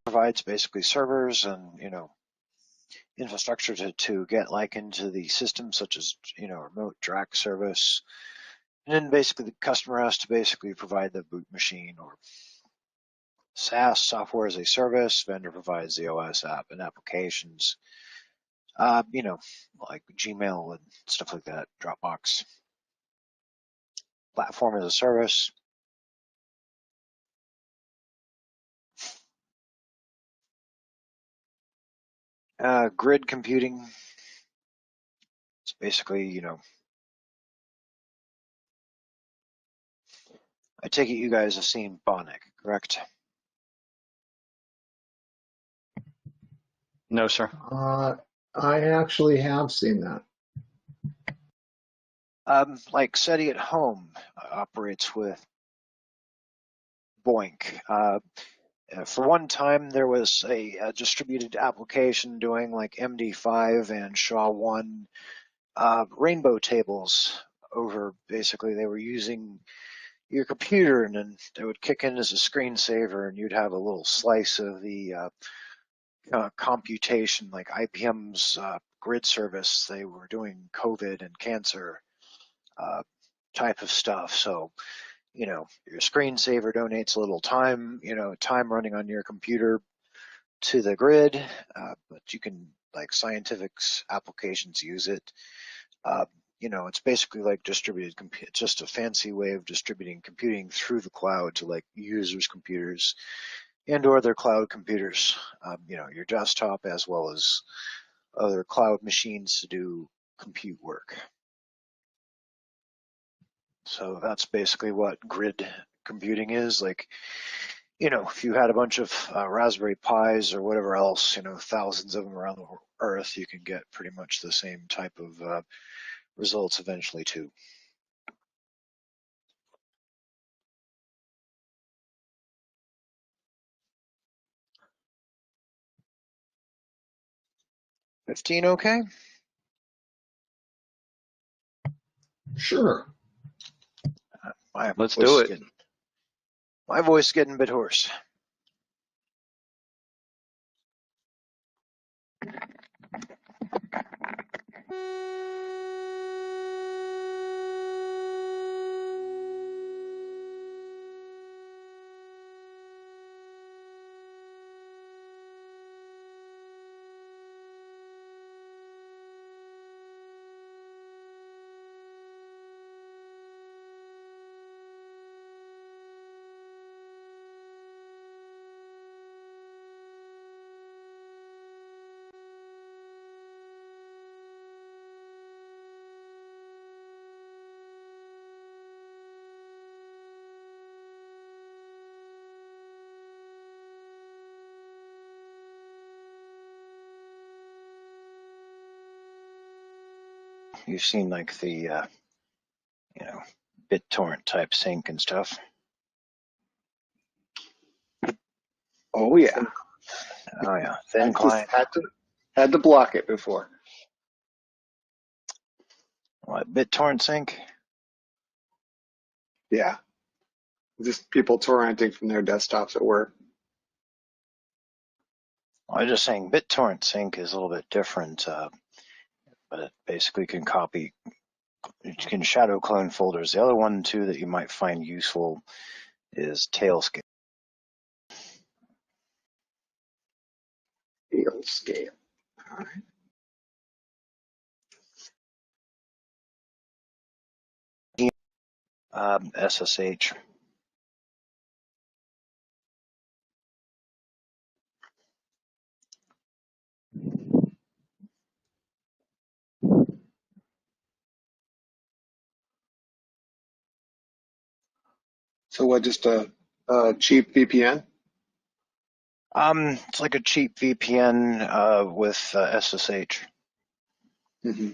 provides basically servers and, infrastructure to get like into the system, such as, remote DRAC service. And then basically the customer has to basically provide the boot machine, or SaaS, software as a service. Vendor provides the OS app and applications, like Gmail and stuff like that, Dropbox. Platform as a service. Grid computing. It's basically, I take it you guys have seen Bonic, correct? No, sir. I actually have seen that. Like SETI at Home operates with Boink. For one time, there was a distributed application doing like MD5 and SHA-1 rainbow tables over. Basically, they were using your computer, and then they would kick in as a screensaver, and you'd have a little slice of the computation, like IBM's grid service. They were doing COVID and cancer type of stuff. So, your screensaver donates a little time, time running on your computer to the grid, but you can, like scientific applications, use it. It's basically like distributed compute. It's just a fancy way of distributing computing through the cloud to like users' computers and or their cloud computers, your desktop, as well as other cloud machines to do compute work. So that's basically what grid computing is. Like, if you had a bunch of Raspberry Pis or whatever else, thousands of them around the earth, you can get pretty much the same type of results eventually too. $15 okay? Sure. Let's do it. My voice is getting a bit hoarse. You've seen like the, BitTorrent type sync and stuff. Oh yeah. Oh yeah, thin client. Had to block it before. What, BitTorrent sync? Yeah. Just people torrenting from their desktops at work. I'm just saying BitTorrent sync is a little bit different, but it basically can copy. You can shadow clone folders. The other one too that you might find useful is Tailscale. Tailscale. All right. SSH. So what? Just a cheap VPN? It's like a cheap VPN with SSH. Mm-hmm.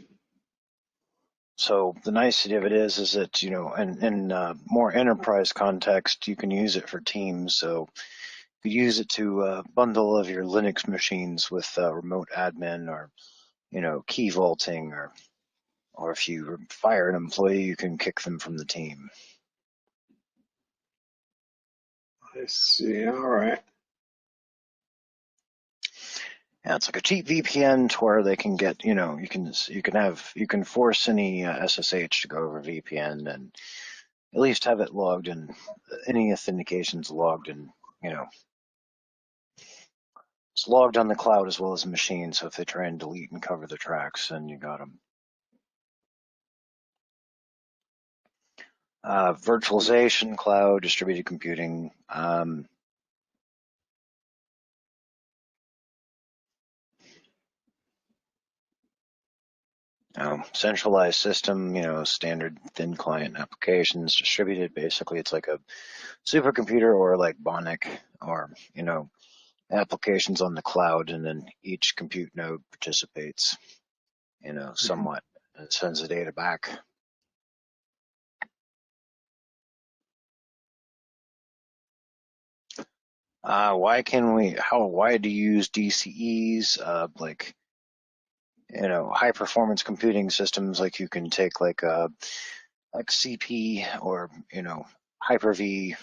So the nicety of it is that, in more enterprise context, you can use it for teams. So you could use it to bundle of your Linux machines with remote admin, or, key vaulting, or if you fire an employee, you can kick them from the team. I see. All right. Yeah, it's like a cheap VPN to where they can get, you can force any SSH to go over VPN and at least have it logged and any authentications logged, and it's logged on the cloud as well as the machine. So if they try and delete and cover the tracks, then you got them. Virtualization, cloud, distributed computing. Centralized system, standard thin client applications. Distributed, basically, it's like a supercomputer or like Bionic, or applications on the cloud, and then each compute node participates, somewhat, and sends the data back. Why do you use DCEs? High performance computing systems, like you can take like CP or, Hyper-V,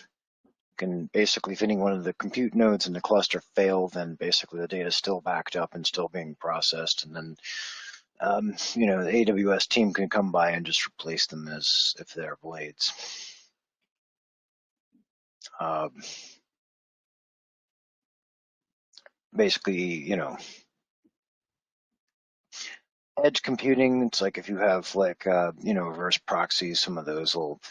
can basically, if any one of the compute nodes in the cluster fail, then basically the data is still backed up and still being processed, and then the AWS team can come by and just replace them as if they're blades. Basically, edge computing, it's like if you have like, reverse proxies, some of those will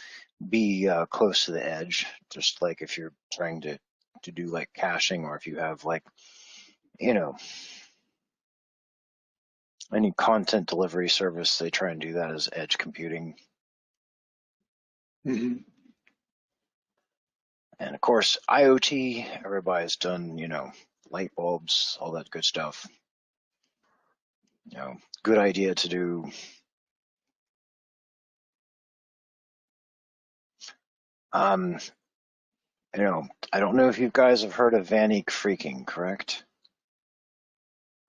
be close to the edge, just like if you're trying to do like caching, or if you have like, any content delivery service, they try and do that as edge computing. Mm-hmm. And of course, IoT, everybody's done, light bulbs, all that good stuff. Good idea to do. I don't know if you guys have heard of Vanik freaking, correct?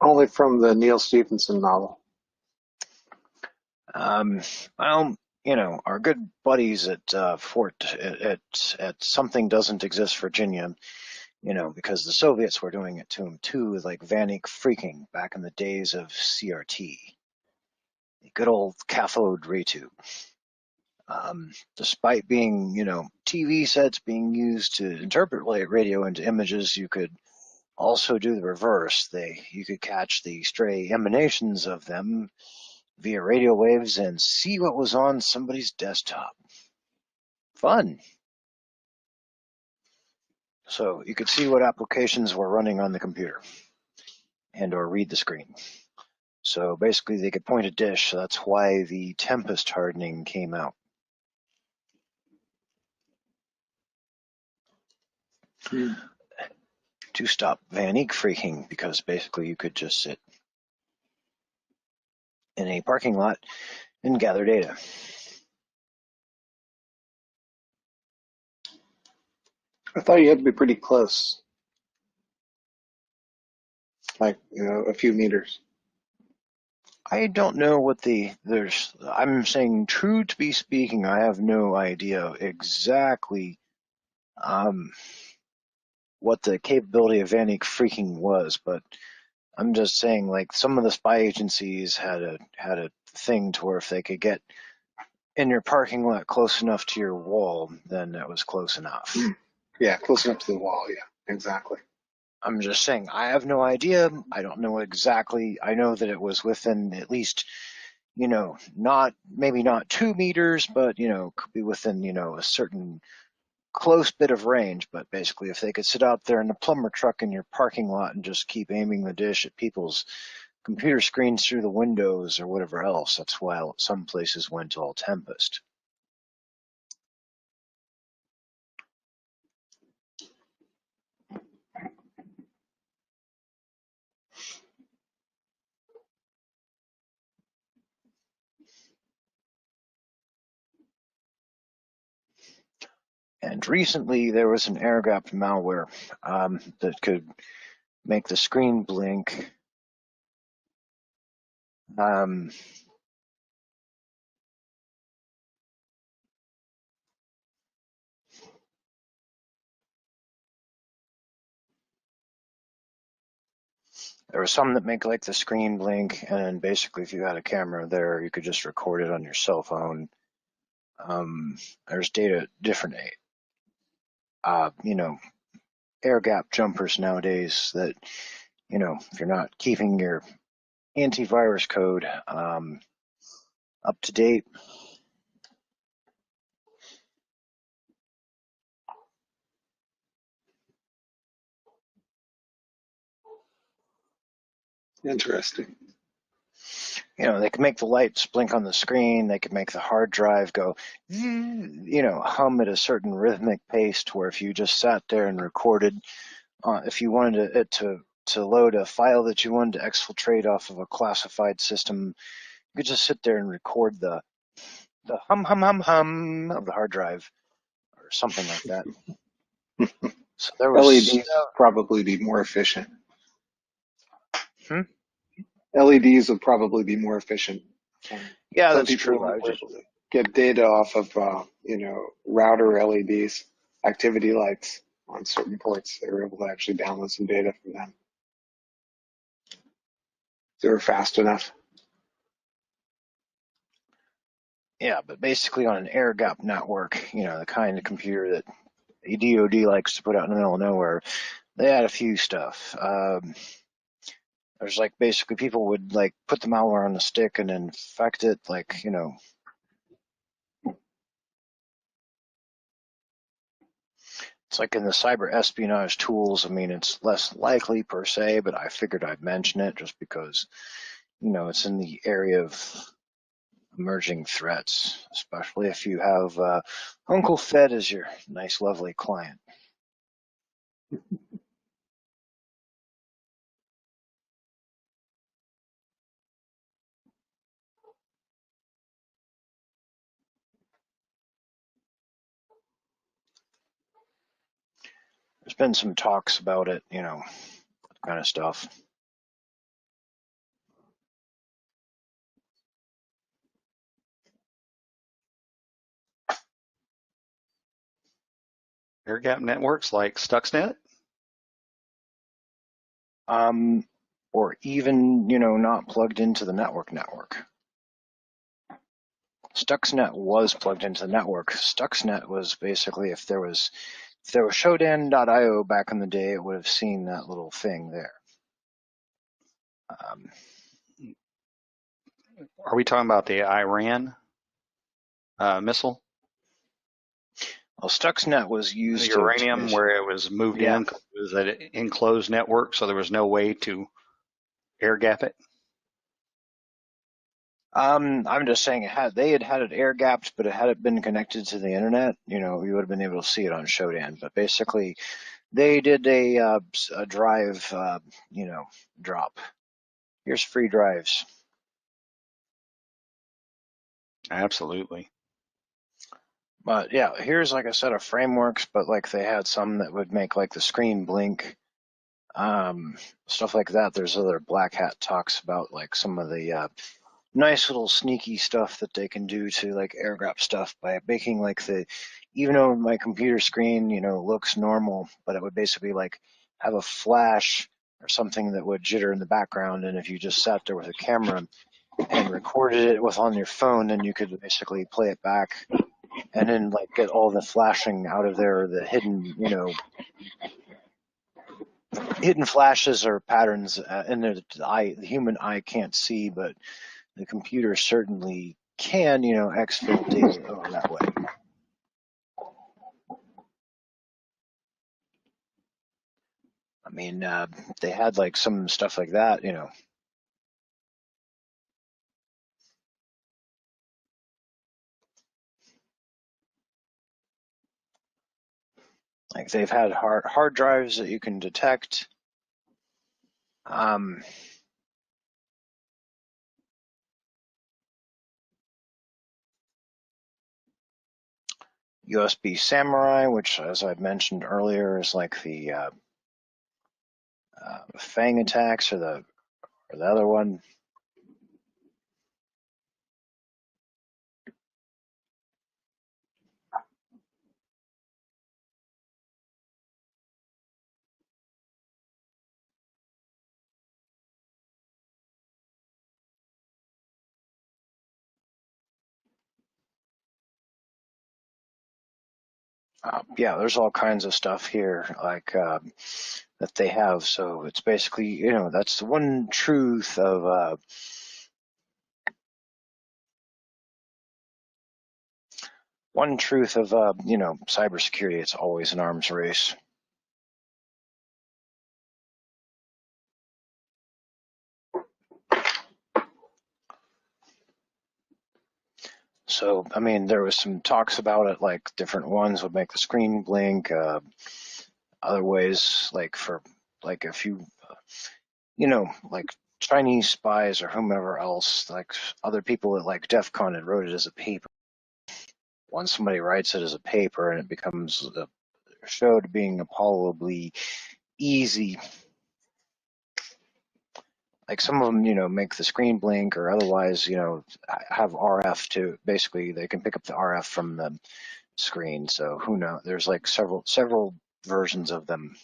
Only from the Neil Stephenson novel. Well, our good buddies at Fort at Something Doesn't Exist, Virginia, because the Soviets were doing it to them too, like Vanik freaking back in the days of CRT, the good old cathode ray tube. Despite being, TV sets being used to interpret radio into images, you could also do the reverse. You could catch the stray emanations of them via radio waves and see what was on somebody's desktop. Fun. So you could see what applications were running on the computer and or read the screen. So basically they could point a dish. So that's why the Tempest hardening came out. To stop Vanik freaking, because basically you could just sit in a parking lot and gather data. I thought you had to be pretty close, like a few meters. I don't know what I'm saying, true to be speaking, I have no idea exactly what the capability of Vanik freaking was, but I'm just saying, like, some of the spy agencies had a thing to where if they could get in your parking lot close enough to your wall, then that was close enough. Yeah, close enough to the wall. Yeah, exactly. I'm just saying, I have no idea. I don't know exactly. I know that it was within at least, maybe not 2 meters, but, could be within, a certain close bit of range. But basically, if they could sit out there in the plumber truck in your parking lot and just keep aiming the dish at people's computer screens through the windows or whatever else, that's why some places went all Tempest. And recently, there was an air-gapped malware that could make the screen blink. There were some that make like the screen blink, and basically if you had a camera there, you could just record it on your cell phone. There's different, air gap jumpers nowadays that, if you're not keeping your antivirus code up to date. Interesting. They can make the lights blink on the screen. They can make the hard drive go, hum at a certain rhythmic pace to where if you just sat there and recorded, if you wanted it to load a file that you wanted to exfiltrate off of a classified system, you could just sit there and record the hum hum hum hum of the hard drive or something like that. So there was LEDs would probably be more efficient. Hmm? LEDs would probably be more efficient. Yeah, Some that's people true. were able to get data off of, router LEDs, activity lights on certain ports. They were able to actually download some data from them. They were fast enough. Yeah, but basically on an air gap network, the kind of computer that the DoD likes to put out in the middle of nowhere, they had a few stuff. There's like basically people would like put the malware on the stick and infect it, like, it's like in the cyber espionage tools. I mean, it's less likely per se, but I figured I'd mention it just because, it's in the area of emerging threats, especially if you have Uncle Fed as your nice, lovely client. There's been some talks about it, kind of stuff. Air gap networks like Stuxnet? Or even, not plugged into the network. Stuxnet was plugged into the network. Stuxnet was basically if there was Shodan.io back in the day, it would have seen that little thing there. Are we talking about the Iran missile? Well, Stuxnet was used the uranium where it was moved in because it was an enclosed network, so there was no way to air gap it. I'm just saying they had it air gapped, but it had it been connected to the internet, you would have been able to see it on Shodan. But basically, they did a drive, drop. Here's free drives. Absolutely. But yeah, here's like a set of frameworks, but like they had some that would make like the screen blink, stuff like that. There's other Black Hat talks about like some of the nice little sneaky stuff that they can do to like air gap stuff by making like even though my computer screen, looks normal, but it would basically like have a flash or something that would jitter in the background. And if you just sat there with a camera and recorded it with on your phone, then you could basically play it back and then like get all the flashing out of there, the hidden, hidden flashes or patterns in there that the human eye can't see, but the computer certainly can, exfil data over that way. I mean, they had like some stuff like that, like they've had hard drives that you can detect. USB Samurai, which, as I mentioned earlier, is like the Fang attacks or the other one. Yeah, there's all kinds of stuff here, like that they have. So it's basically, that's the one truth of cybersecurity. It's always an arms race. So, I mean, there was some talks about it, like different ones would make the screen blink. Other ways, like if you, like Chinese spies or whomever else, like other people at like DEF CON had wrote it as a paper. Once somebody writes it as a paper and it becomes showed being appallingly easy. Like some of them, make the screen blink or otherwise, have RF to basically they can pick up the RF from the screen. So who knows? There's like several versions of them.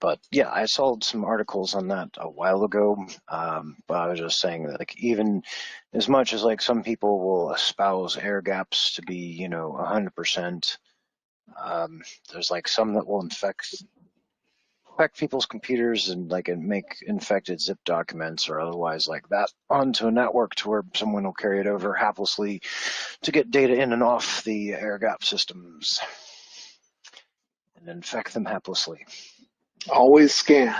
But yeah, I saw some articles on that a while ago. But I was just saying that, like, even as much as like some people will espouse air gaps to be, 100%, there's like some that will infect people's computers and make infected zip documents or otherwise like that onto a network to where someone will carry it over haplessly to get data in and off the air gap systems and infect them haplessly. Always scan.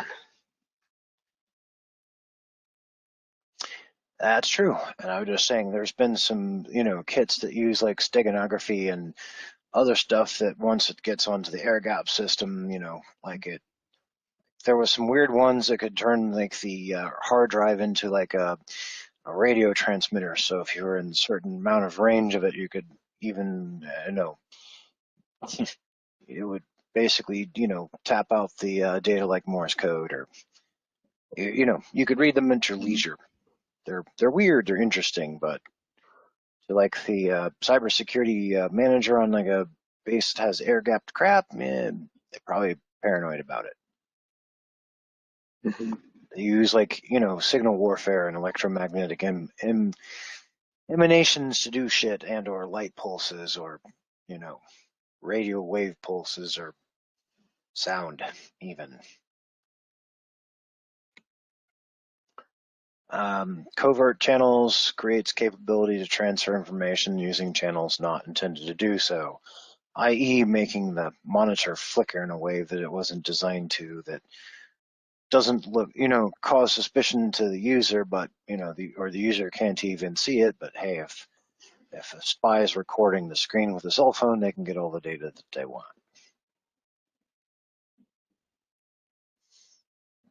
That's true. And I was just saying there's been some, kits that use like steganography and other stuff that once it gets onto the air gap system, there was some weird ones that could turn like the hard drive into like a radio transmitter. So if you were in a certain amount of range of it, you could even, it would basically, tap out the data like Morse code, or you could read them at your leisure. They're weird, they're interesting, but to like the cybersecurity manager on like a base that has air gapped crap, man, they're probably paranoid about it. Mm-hmm. They use like signal warfare and electromagnetic emanations to do shit, and or light pulses, or radio wave pulses, or sound even. Covert channels creates capability to transfer information using channels not intended to do so, i.e. making the monitor flicker in a way that it wasn't designed to, that doesn't look, cause suspicion to the user, but, the user can't even see it. But hey, if a spy is recording the screen with a cell phone, they can get all the data that they want.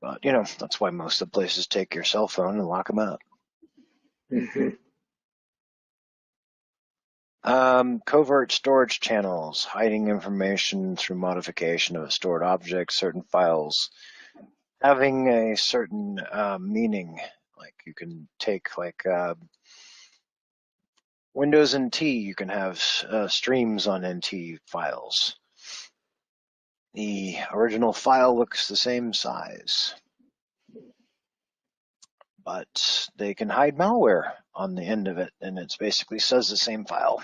But, that's why most of the places take your cell phone and lock them up. Mm-hmm. Covert storage channels, hiding information through modification of a stored object, certain files having a certain meaning. Like you can take Windows NT, you can have streams on NT files. The original file looks the same size, but they can hide malware on the end of it, and it basically says the same file.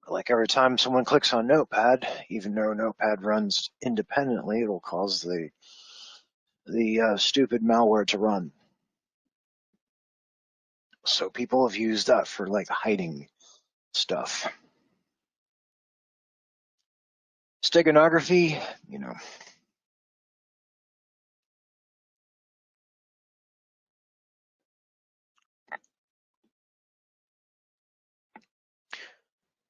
Like every time someone clicks on Notepad, even though Notepad runs independently, it'll cause the stupid malware to run. So people have used that for like hiding stuff. Steganography, you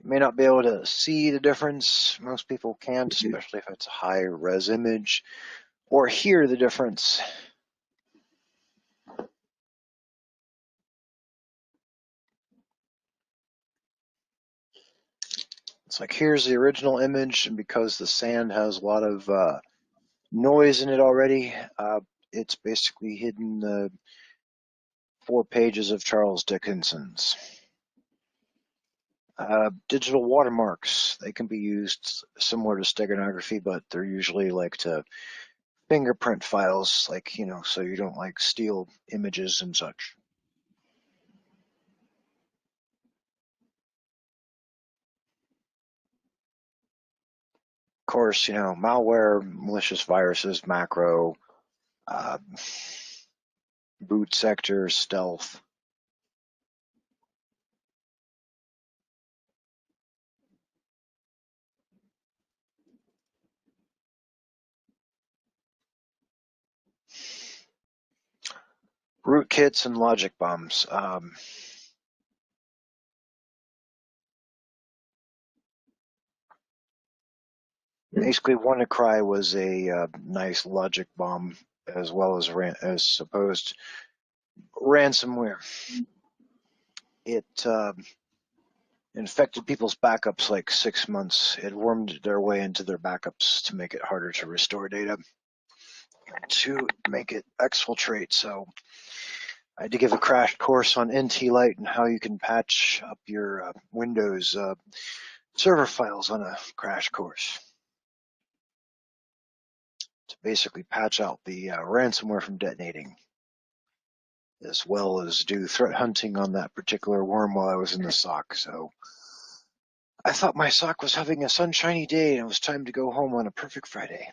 may not be able to see the difference. Most people can't, especially if it's a high res image, or hear the difference. It's like, here's the original image, and because the sand has a lot of noise in it already. It's basically hidden the 4 pages of Charles Dickens's. Digital watermarks, they can be used similar to steganography, but they're usually like to fingerprint files, like, so you don't like steal images and such. Of course, malware, malicious viruses, macro, uh, boot sector, stealth. Rootkits and logic bombs. Basically, WannaCry was a nice logic bomb as well as supposed ransomware. It infected people's backups like 6 months. It wormed their way into their backups to make it harder to restore data, to make it exfiltrate. So I had to give a crash course on NT Lite and how you can patch up your Windows server files on a crash course to basically patch out the ransomware from detonating, as well as do threat hunting on that particular worm while I was in the SOC. So I thought my SOC was having a sunshiny day and it was time to go home on a perfect Friday.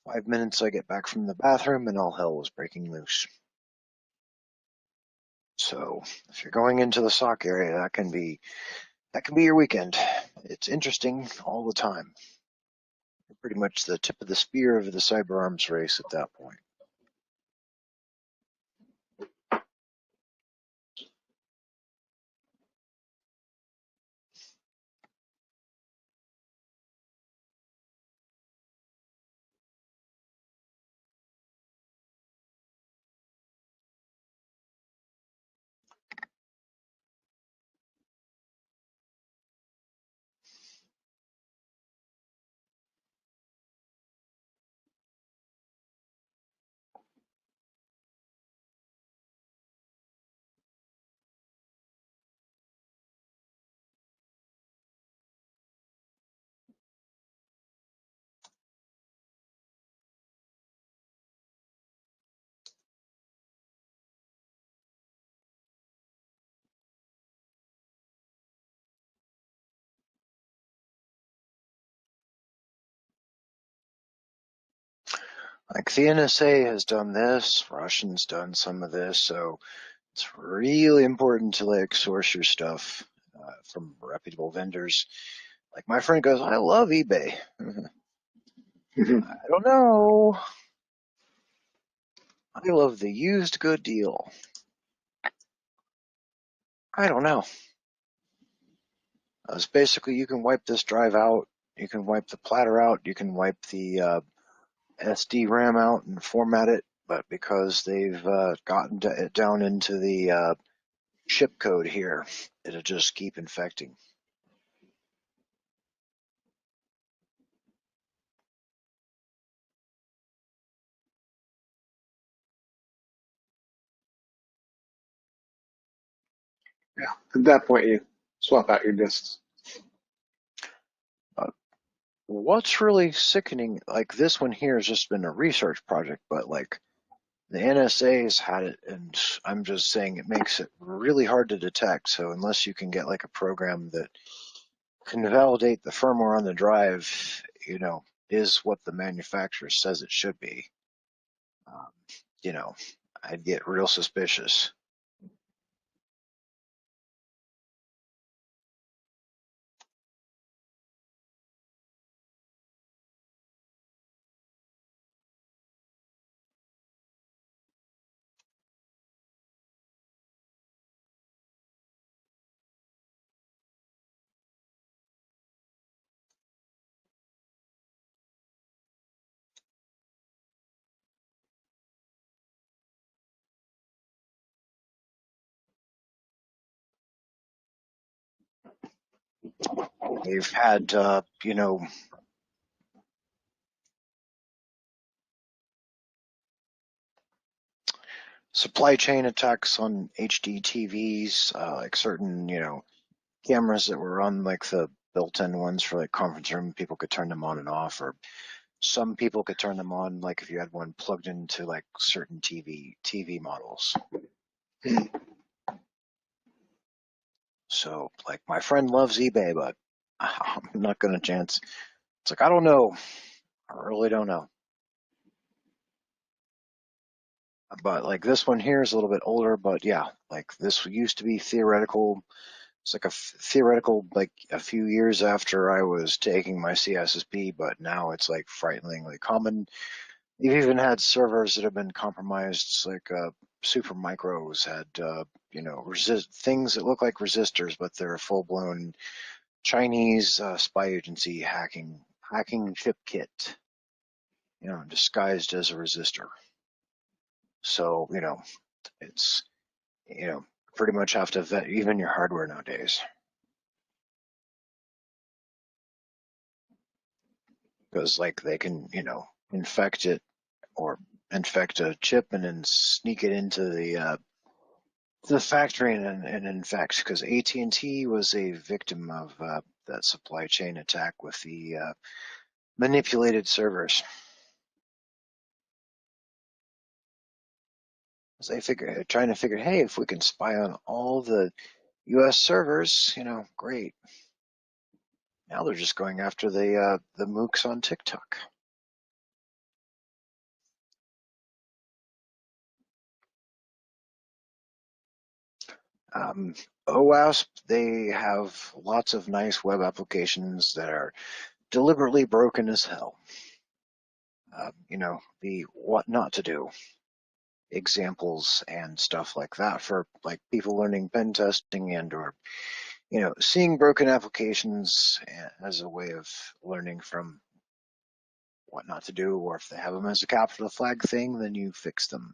5 minutes I get back from the bathroom and all hell was breaking loose. So if you're going into the SOC area, that can be your weekend. It's interesting all the time. You're pretty much the tip of the spear of the cyber arms race at that point. Like the NSA has done this, Russians done some of this, so it's really important to like source your stuff from reputable vendors. Like my friend goes, I love eBay. I don't know. I love the used good deal. I don't know. It's basically you can wipe this drive out, you can wipe the platter out, you can wipe the SD RAM out and format it, but because they've gotten it down into the ship code here, it'll just keep infecting. Yeah, at that point you swap out your disks. What's really sickening, like this one here has just been a research project, but like the NSA's had it, and I'm just saying it makes it really hard to detect. So unless you can get like a program that can validate the firmware on the drive, is what the manufacturer says it should be, um, I'd get real suspicious. We've had, supply chain attacks on HD TVs, like certain, cameras that were on like the built-in ones for like conference room, people could turn them on and off, or some people could turn them on, like if you had one plugged into like certain TV models. So like my friend loves eBay, but I'm not gonna chance. It's like I don't know. I really don't know. But like this one here is a little bit older, but yeah, like this used to be theoretical. It's like a theoretical, like a few years after I was taking my CISSP, but now it's like frighteningly common. You've even had servers that have been compromised. It's like Supermicros had, resist things that look like resistors, but they're a full-blown Chinese spy agency hacking chip kit, disguised as a resistor. So, it's, pretty much have to vet even your hardware nowadays. Because like they can, infect it or infect a chip and then sneak it into the factory and infect. Because AT&T was a victim of that supply chain attack with the manipulated servers. So they trying to figure, hey, if we can spy on all the U.S. servers, great. Now they're just going after the mooks on TikTok. OWASP, they have lots of nice web applications that are deliberately broken as hell. The what not to do examples and stuff like that for like people learning pen testing and or seeing broken applications as a way of learning from what not to do, or if they have them as a capital flag thing, then you fix them.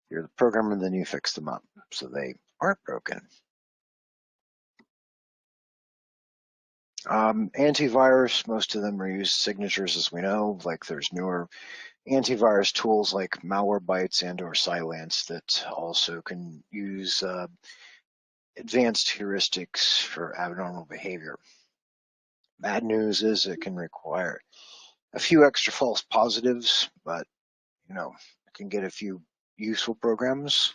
If you're the programmer, then you fix them up so they aren't broken. Antivirus, most of them reuse signatures, as we know. Like there's newer antivirus tools like Malwarebytes and or Cylance that also can use advanced heuristics for abnormal behavior. Bad news is it can require a few extra false positives, but it can get a few useful programs.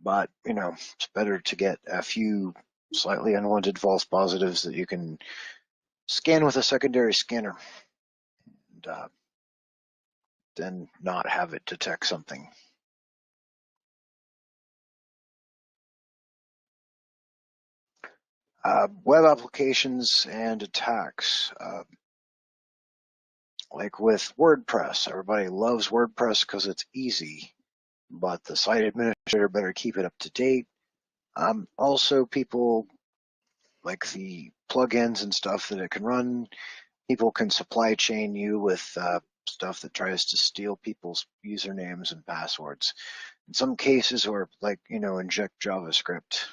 But it's better to get a few slightly unwanted false positives that you can scan with a secondary scanner and then not have it detect something. Web applications and attacks. Like with WordPress, everybody loves WordPress because it's easy, but the site administrator better keep it up to date. Also, people like the plugins and stuff that it can run. People can supply chain you with stuff that tries to steal people's usernames and passwords. In some cases, or like, inject JavaScript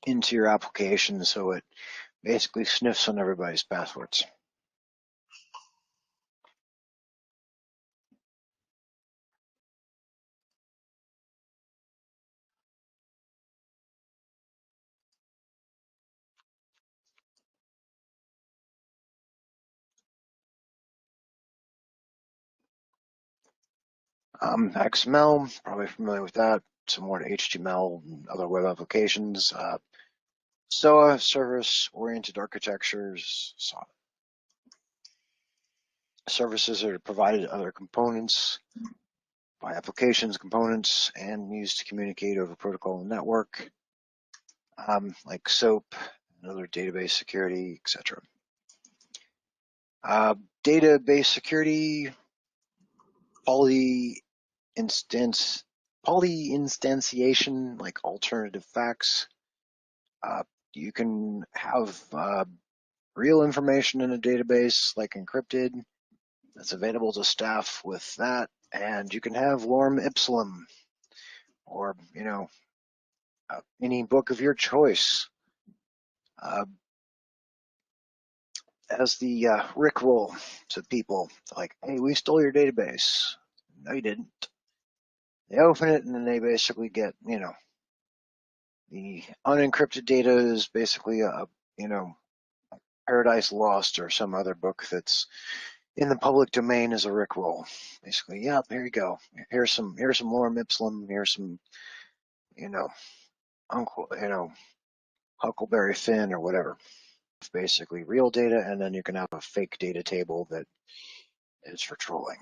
into your application so it basically sniffs on everybody's passwords. XML, probably familiar with that. Some more to HTML and other web applications. SOA, service-oriented architectures. Services are provided to other components by applications, components, and used to communicate over protocol and network, like SOAP and other database security, etc. Database security, poly-instantiation, like alternative facts. You can have real information in a database, like encrypted, that's available to staff with that, and you can have lorem ipsum, or any book of your choice. as the rickroll to people, like, hey, we stole your database. No, you didn't. They open it and then they basically get, the unencrypted data is basically Paradise Lost or some other book that's in the public domain as a rickroll. Basically, yeah, there you go. Here's some lorem ipsum. Here's some, you know, uncle, Huckleberry Finn or whatever. Basically, real data, and then you can have a fake data table that is for trolling.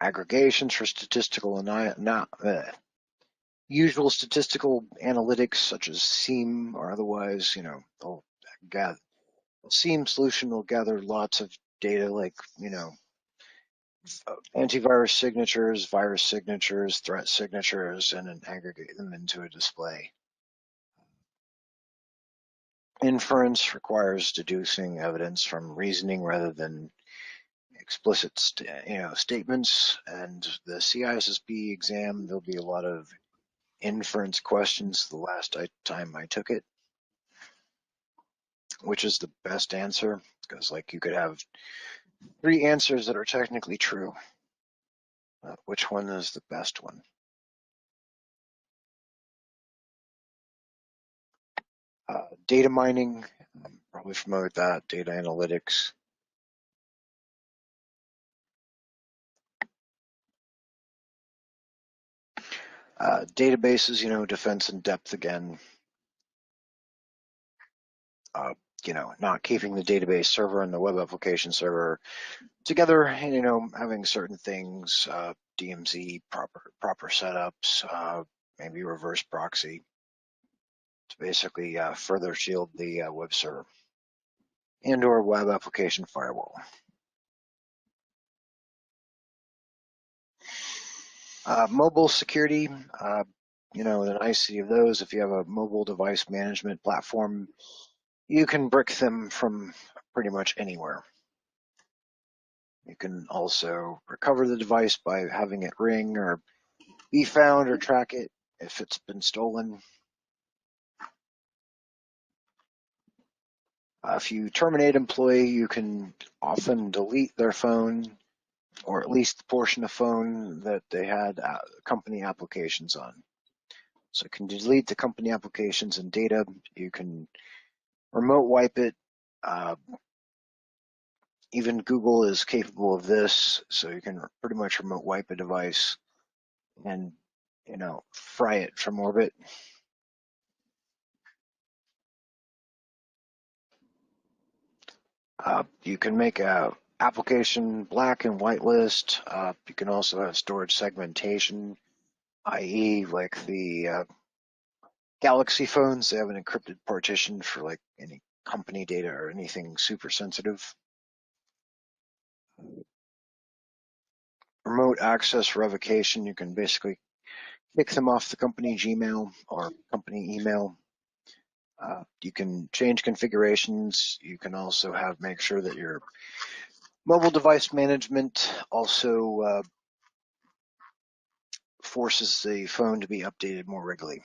Aggregations for statistical and usual statistical analytics such as SEAM or otherwise, the SEAM solution will gather lots of data like, antivirus signatures, virus signatures, threat signatures, and then aggregate them into a display. Inference requires deducing evidence from reasoning rather than explicit statements, and the CISSP exam, there'll be a lot of inference questions the last time I took it, which is the best answer, because you could have 3 answers that are technically true. Which one is the best one? Data mining, I'm probably familiar with that, data analytics. Databases, defense in depth again. Not keeping the database server and the web application server together, having certain things, DMZ, proper setups, maybe reverse proxy to basically further shield the web server and or web application firewall. Mobile security, the nicety of those, if you have a mobile device management platform, you can brick them from pretty much anywhere. You can also recover the device by having it ring or be found or track it if it's been stolen. If you terminate an employee, you can often delete their phone or at least the portion of phone that they had company applications on. So you can delete the company applications and data. You can remote wipe it. Even Google is capable of this, so you can pretty much remote wipe a device and, fry it from orbit. You can make a application black and white list. You can also have storage segmentation, i.e. like the Galaxy phones, they have an encrypted partition for any company data or anything super sensitive. Remote access revocation, you can basically kick them off the company Gmail or company email. You can change configurations. You can also make sure that your mobile device management also forces the phone to be updated more regularly.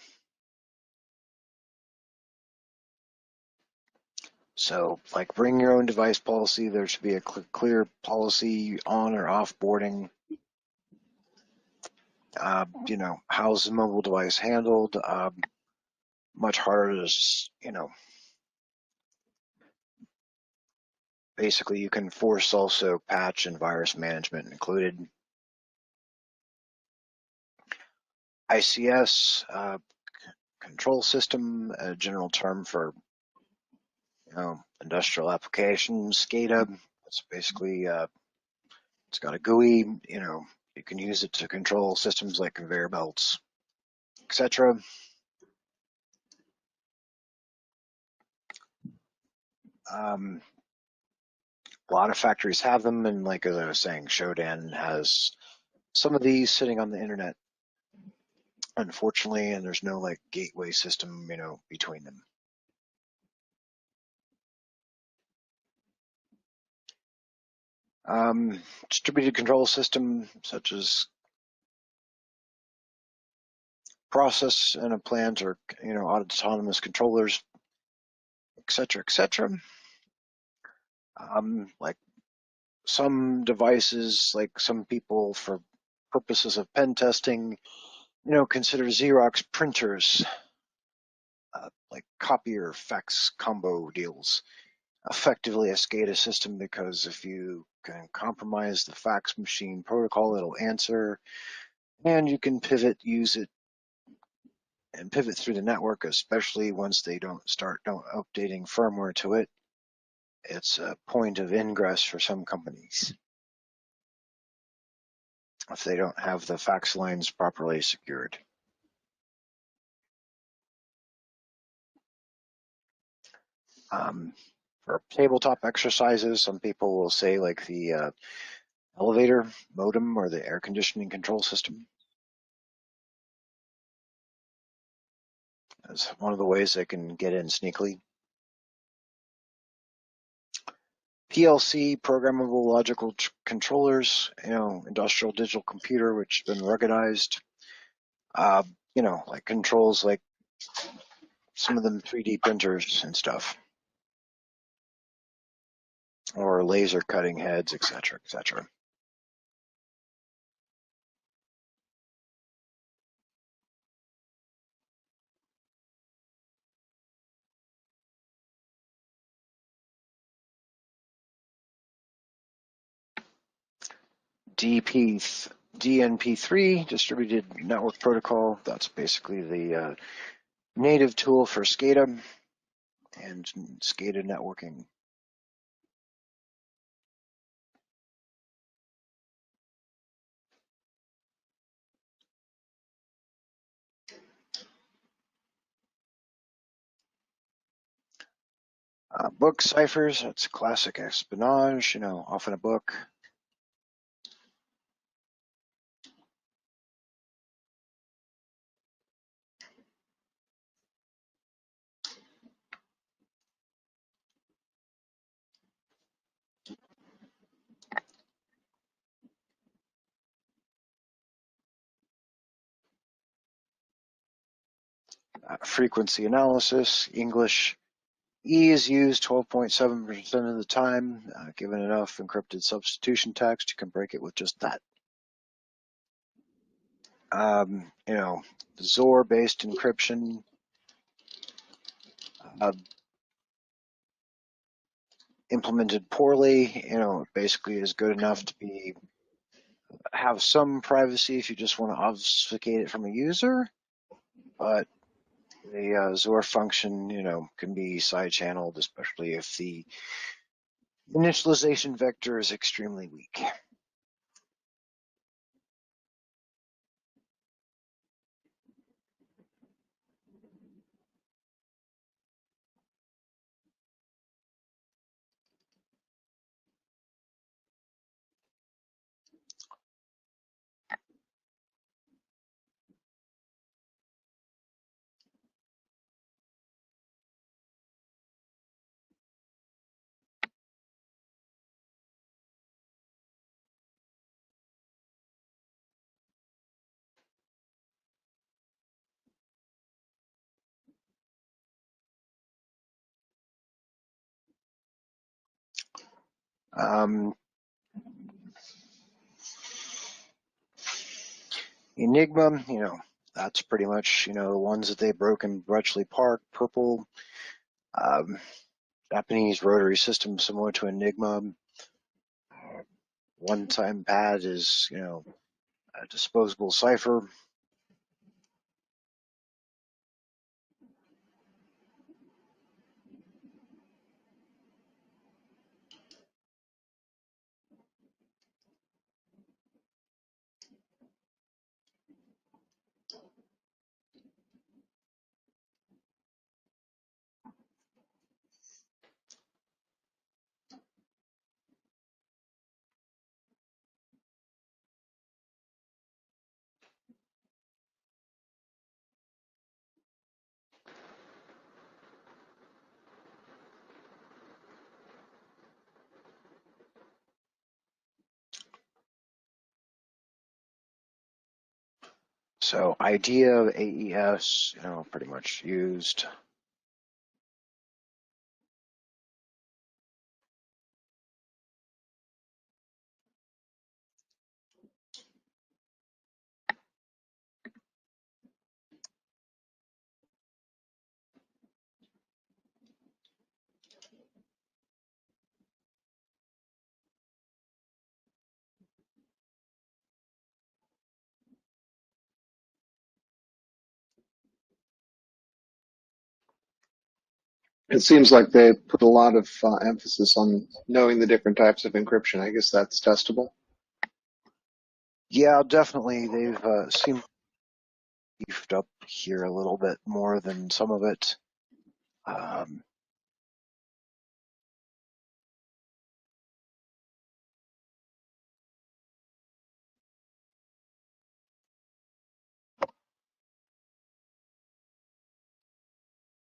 So, bring your own device policy. There should be a clear policy on or off boarding. How's the mobile device handled? Much harder to, basically you can force also patch and virus management included. ICS, control system, a general term for, industrial applications. SCADA, it's basically, it's got a GUI, you can use it to control systems like conveyor belts, etc. A lot of factories have them, and as I was saying, Shodan has some of these sitting on the internet, unfortunately, and there's no gateway system, between them. Distributed control system such as process in a plant, or autonomous controllers, etc., etc. Like some devices, like some people for purposes of pen testing, consider Xerox printers, like copier fax combo deals, effectively a SCADA system, because if you can compromise the fax machine protocol, it'll answer, and you can use it and pivot through the network, especially once they don't updating firmware to it. It's a point of ingress for some companies if they don't have the fax lines properly secured. For tabletop exercises, some people will say like the elevator modem or the air conditioning control system is one of the ways they can get in sneakily. PLC, programmable logical controllers, industrial digital computer, which has been ruggedized. Like controls like some of them 3D printers and stuff, or laser cutting heads, etc., etc. DNP3, distributed network protocol. That's basically the native tool for SCADA and SCADA networking. Book ciphers, that's classic espionage, often a book. Frequency analysis, English. E is used 12.7% of the time. Given enough encrypted substitution text, you can break it with just that. XOR-based encryption. Implemented poorly, basically is good enough to have some privacy if you just want to obfuscate it from a user, but the XOR function, can be side-channeled, especially if the initialization vector is extremely weak. Enigma, that's pretty much, the ones that they broke in Bletchley Park, purple. Japanese rotary system similar to Enigma. One-time pad is, a disposable cipher. So idea of AES, pretty much used. It seems like they put a lot of emphasis on knowing the different types of encryption. I guess that's testable. Yeah, definitely. They've seemed beefed up here a little bit more than some of it.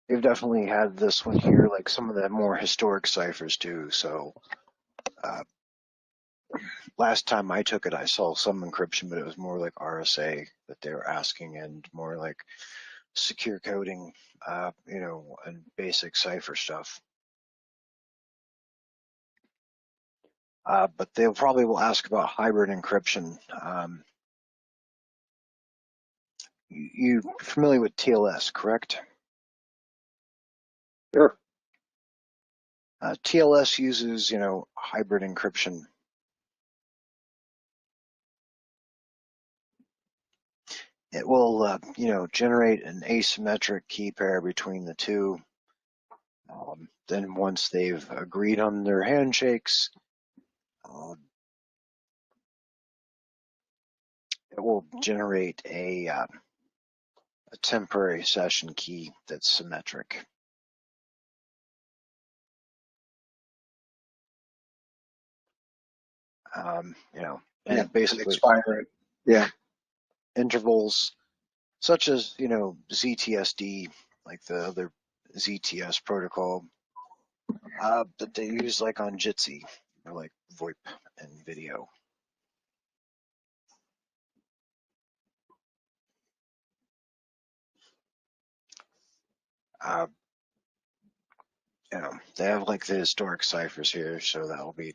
They've definitely had this one here, like some of the more historic ciphers too. So last time I took it, I saw some encryption, but it was more like RSA that they were asking, and more like secure coding, and basic cipher stuff. But they probably will ask about hybrid encryption. You're familiar with TLS, correct? Sure. TLS uses, hybrid encryption. It will, generate an asymmetric key pair between the two. Then once they've agreed on their handshakes, it will generate a temporary session key that's symmetric. And basically expire it. Yeah. intervals such as, ZTSD, like the other ZTS protocol that they use like on Jitsi or like VoIP and video. They have like the historic ciphers here, so that will be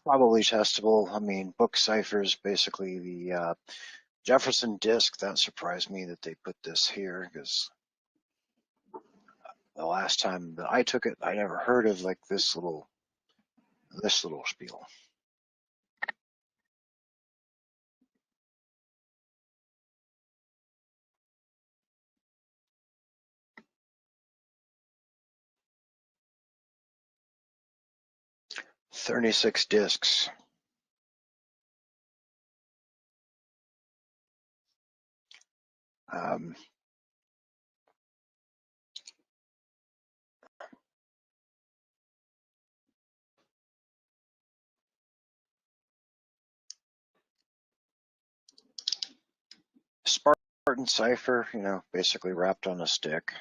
probably testable. I mean, book ciphers, basically the Jefferson disk. That surprised me that they put this here, because the last time that I took it, I never heard of like this little spiel. "36 disks. Um, Spartan cipher, basically wrapped on a stick.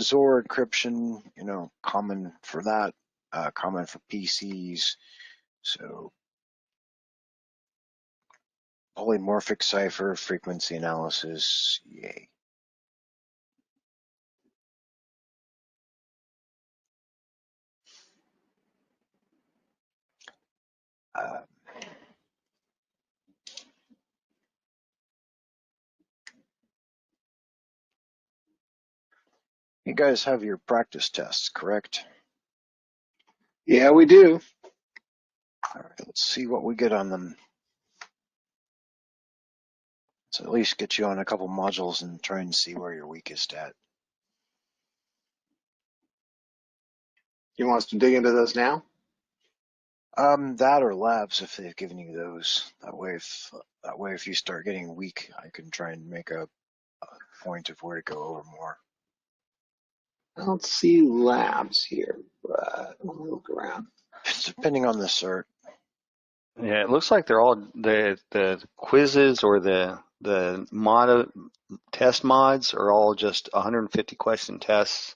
Zor encryption, common for that, common for PCs. So polymorphic cipher, frequency analysis, yay. Uh, you guys have your practice tests, correct? Yeah, we do. All right, let's see what we get on them. So at least get you on a couple modules and try and see where you're weakest at. You want us to dig into those now? That or labs if they've given you those. That way, if you start getting weak, I can try and make a point of where to go over more. I don't see labs here, but let me look around. It's depending on the cert. Yeah, it looks like they're all the quizzes or the test mods are all just 150 question tests.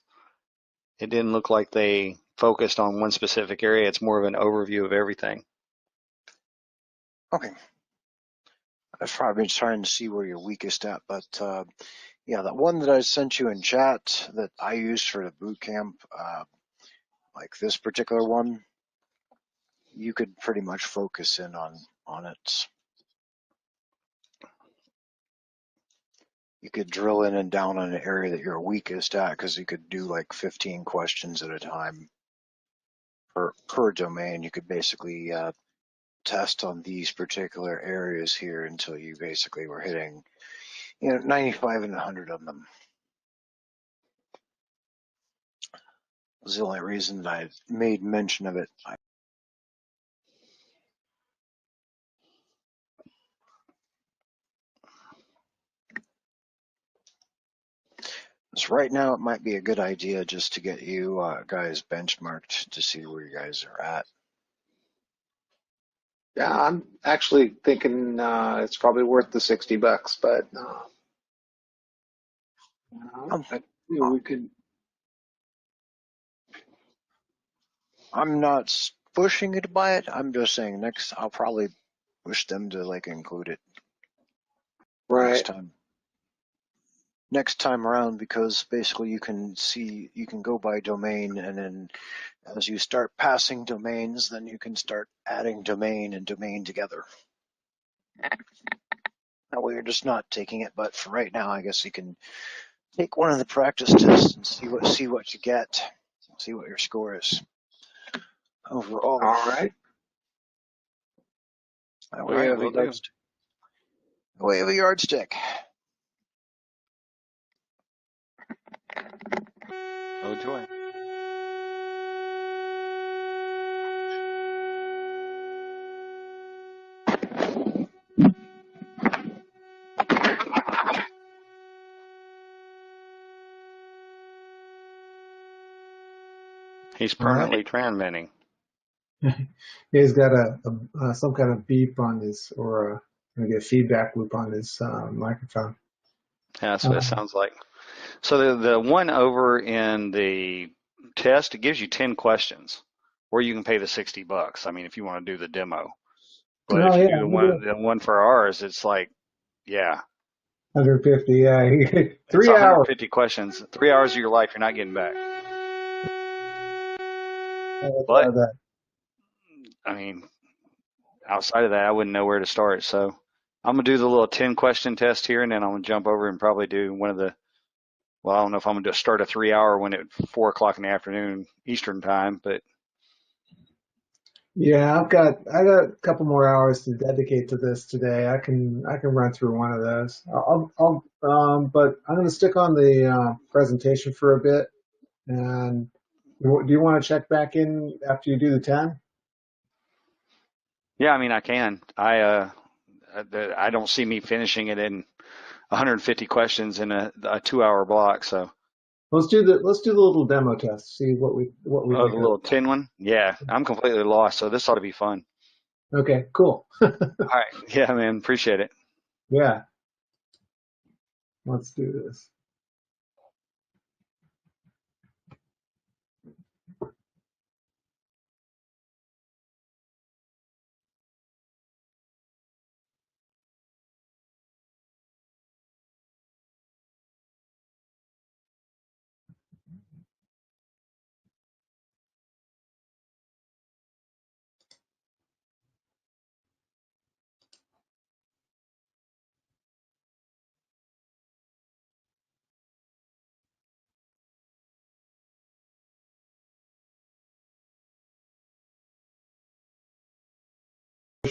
It didn't look like they focused on one specific area. It's more of an overview of everything. Okay. I was probably trying to see where you're weakest at, but yeah, that one that I sent you in chat that I used for the boot camp, like this particular one, you could pretty much focus in on it. You could drill in and down on an area that you're weakest at, because you could do like 15 questions at a time per domain. You could basically test on these particular areas here until you basically were hitting, 95 and 100 of them. Was the only reason that I made mention of it. So right now, it might be a good idea just to get you guys benchmarked to see where you guys are at. Yeah, I'm actually thinking it's probably worth the $60, but we could. I'm not pushing you to buy it. I'm just saying next, I'll probably push them to like include it Right. next time around, because basically you can go by domain, and then as you start passing domains, then you can start adding domain and domain together. That way you're just not taking it, but for right now, I guess you can take one of the practice tests and see what you get, see what your score is overall. All right. That way we have a yardstick. Oh joy. He's permanently transmitting. He's got some kind of beep on his, or maybe a feedback loop on his microphone. Yeah, that's what it sounds like. So the one over in the test, it gives you 10 questions, or you can pay the $60. I mean, if you want to do the demo. But if you do the one for ours, it's like, yeah. 150, yeah. 3 hours. 150 questions. 3 hours of your life you're not getting back. But I mean, outside of that, I wouldn't know where to start. So I'm gonna do the little 10 question test here, and then I'm gonna jump over and probably do one of the. Well, I don't know if I'm gonna start a 3 hour one at 4 o'clock in the afternoon Eastern time, but. Yeah, I got a couple more hours to dedicate to this today. I can run through one of those. But I'm going to stick on the presentation for a bit. And do you want to check back in after you do the 10? Yeah, I mean, I can. I don't see me finishing it in 150 questions in a 2 hour block. So let's do the little demo test. See what we think. The little 10 one. Yeah, I'm completely lost. So this ought to be fun. Okay, cool. All right. Yeah, man. Appreciate it. Yeah. Let's do this.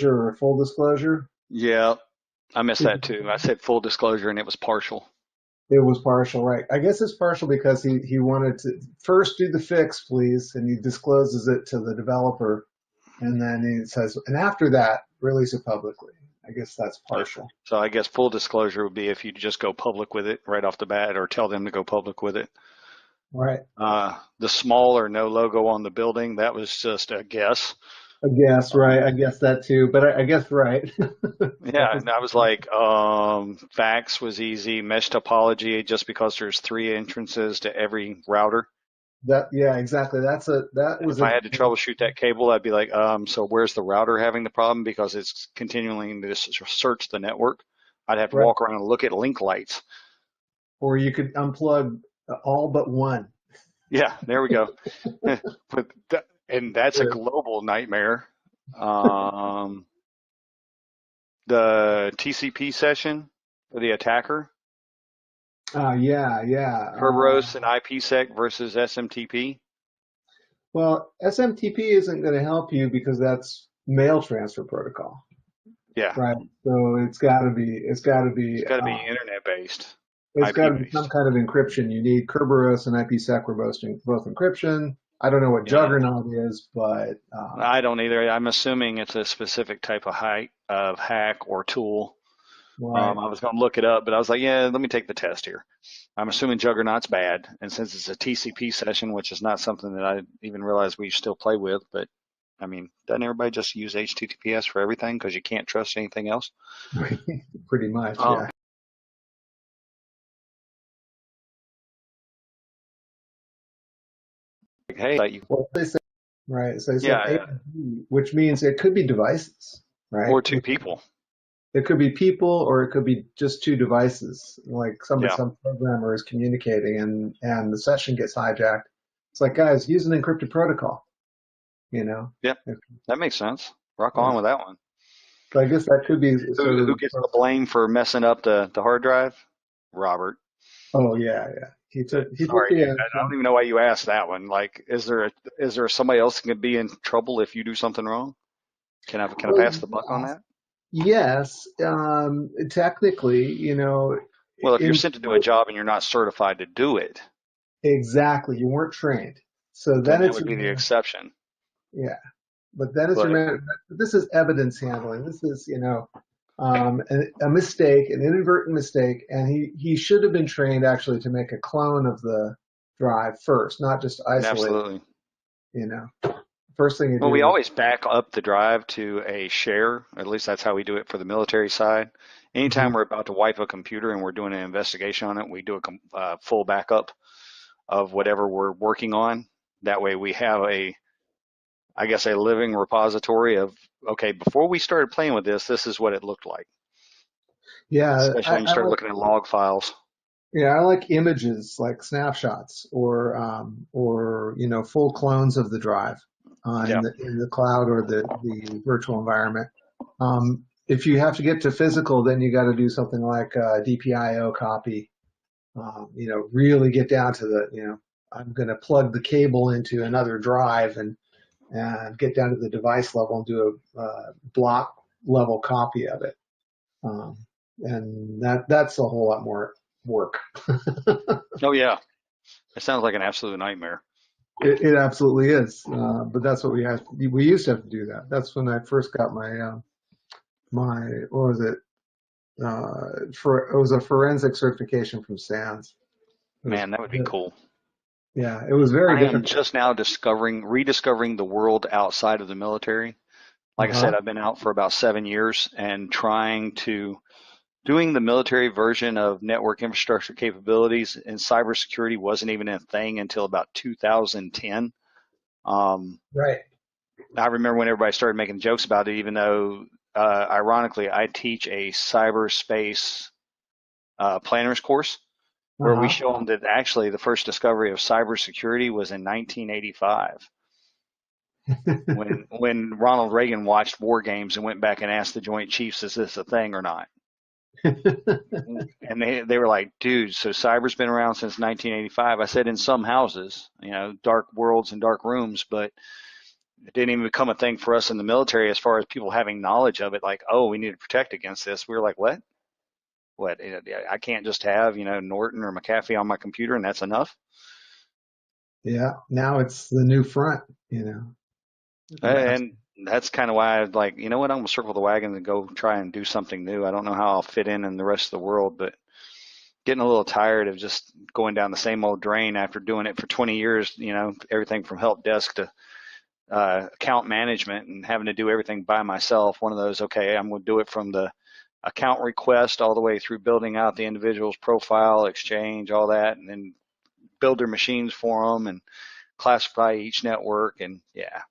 Or full disclosure? Yeah, I missed that too. I said full disclosure and it was partial. It was partial, right? I guess it's partial because he wanted to first do the fix, please, and he discloses it to the developer, and then he says, and after that, release it publicly. I guess that's partial. So I guess full disclosure would be if you just go public with it right off the bat, or tell them to go public with it. Right. The small or no logo on the building, that was just a guess. I guess, right. I guess that too, but I guess right. Yeah, and I was like, fax was easy. Mesh topology, just because there's 3 entrances to every router. Yeah, exactly. That And was if I had to troubleshoot that cable, I'd be like, so where's the router having the problem? Because it's continuing to search the network. I'd have to right. walk around and look at link lights. Or you could unplug all but one. Yeah, there we go. And that's a global nightmare. Um, the TCP session for the attacker, Yeah, yeah. Kerberos and IPsec versus SMTP. Well, SMTP isn't going to help you because that's mail transfer protocol, Yeah, right? So it's got to be internet based, it's got IP to be some based. kind of encryption. You need Kerberos and IPsec for both encryption. I don't know what Yeah, Juggernaut is, but I don't either. I'm assuming it's a specific type of hack or tool. right. I was going to look it up, but I was like, yeah, let me take the test here. I'm assuming Juggernaut's bad, and since it's a TCP session, which is not something that I even realized we still play with, but I mean, doesn't everybody just use HTTPS for everything because you can't trust anything else? Pretty much, Um, yeah. like, hey, let you, Well, they say, right. So they said A yeah, to B, which means it could be devices, right? or two people. It could be people, or it could be just two devices. Like Yeah, some programmer is communicating, and the session gets hijacked. It's like, guys, use an encrypted protocol. You know. yeah, that makes sense. Rock on Yeah. with that one. So I guess that could be sort Who of. gets the blame for messing up the hard drive? Robert. Oh yeah, yeah. He took Sorry, the dude. I don't action. even know why you asked that one. Like, is there somebody else that could be in trouble if you do something wrong? Can I Well, pass the buck on that? yes. Technically, Well, if you're in sent to do a job and you're not certified to do it, exactly, you weren't trained. So then then that it's would be the exception. yeah. But then it's your But man. This is evidence handling. This is, a mistake, an inadvertent mistake, and he should have been trained actually to make a clone of the drive first, not just isolate. absolutely. You know, first thing you Well, we do is always back up the drive to a share. At least that's how we do it for the military side. Anytime mhm. we're about to wipe a computer and we're doing an investigation on it, we do a full backup of whatever we're working on. That way we have I guess, a living repository of, okay, before we started playing with this is what it looked like. Yeah, Especially when you start looking at log files. I like images, like snapshots, or full clones of the drive in Yeah, the cloud or the virtual environment. If you have to get to physical, then you got to do something like a DPIO copy. Really get down to I'm going to plug the cable into another drive and get down to the device level and do a block level copy of it. Um, and that's a whole lot more work. oh yeah. It sounds like an absolute nightmare. It absolutely is. But that's what we used to have to do that. That's when I first got what was it? It was a forensic certification from SANS. It was, Man, that would be cool. yeah, it was very I am difficult. just now rediscovering the world outside of the military. Like I Uh-huh. said, I've been out for about 7 years and doing the military version of network infrastructure capabilities, and cybersecurity wasn't even a thing until about 2010. Um, Right. I remember when everybody started making jokes about it, even though, ironically, I teach a cyberspace planners course where we Uh-huh. show them that actually the first discovery of cybersecurity was in 1985 when Ronald Reagan watched war games and went back and asked the Joint Chiefs, "Is this a thing or not?" And they were like, "Dude, so cyber's been around since 1985." I said, "In some houses, dark worlds and dark rooms, but it didn't even become a thing for us in the military as far as people having knowledge of it. Like, oh, we need to protect against this." We were like, "What? What? I can't just have Norton or McAfee on my computer and that's enough." Yeah. Now it's the new front, That's, And that's kind of why I was like, you know what, I'm gonna circle the wagons and go try and do something new. I don't know how I'll fit in the rest of the world, but getting a little tired of just going down the same old drain after doing it for 20 years. Everything from help desk to account management and having to do everything by myself. One of those, okay, I'm going to do it from the account request all the way through building out the individual's profile, exchange, all that, and then build their machines for them. And classify each network, and yeah.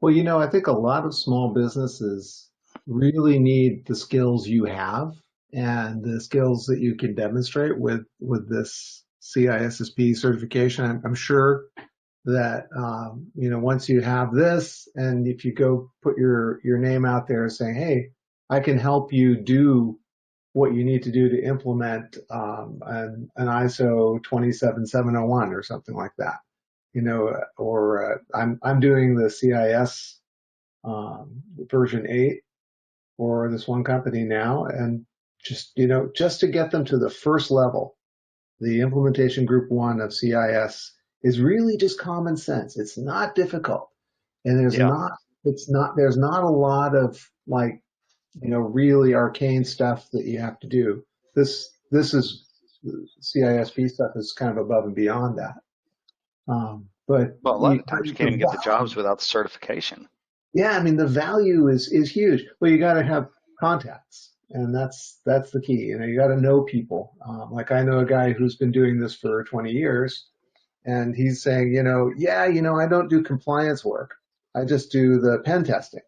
Well, I think a lot of small businesses really need the skills you have and the skills that you can demonstrate with this CISSP certification. I'm sure that once you have this, and if you go put your name out there saying, "Hey, I can help you do what you need to do to implement an ISO 27701 or something like that," or I'm doing the CIS version 8 for this one company now, and just to get them to the first level, the implementation group 1 of CIS is really just common sense. It's not difficult, and there's Yeah. not a lot of like really arcane stuff that you have to do. This is CISP stuff is kind of above and beyond that. But Well, a lot of times you can't even get the value, jobs without the certification. yeah, I mean the value is huge. Well, you got to have contacts, and that's the key. You got to know people. Like I know a guy who's been doing this for 20 years, and he's saying, yeah, I don't do compliance work. I just do the pen testing.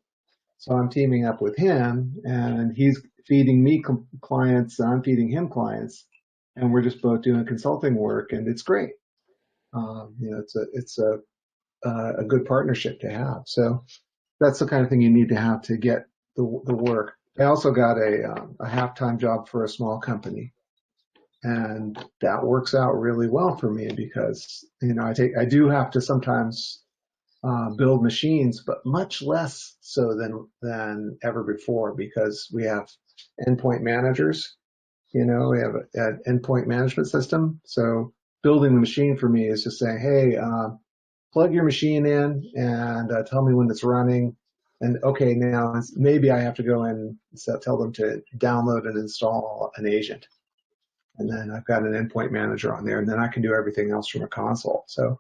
So I'm teaming up with him, and he's feeding me clients, and I'm feeding him clients, and we're just both doing consulting work, and it's great. It's a good partnership to have. So that's the kind of thing you need to have to get the work. I also got a half-time job for a small company, and that works out really well for me because I do have to sometimes build machines, but much less so than ever before because we have endpoint managers. We have an endpoint management system. So building the machine for me is just saying, hey, plug your machine in and tell me when it's running. And okay, now maybe I have to go in and tell them to download and install an agent. And then I've got an endpoint manager on there, and then I can do everything else from a console. So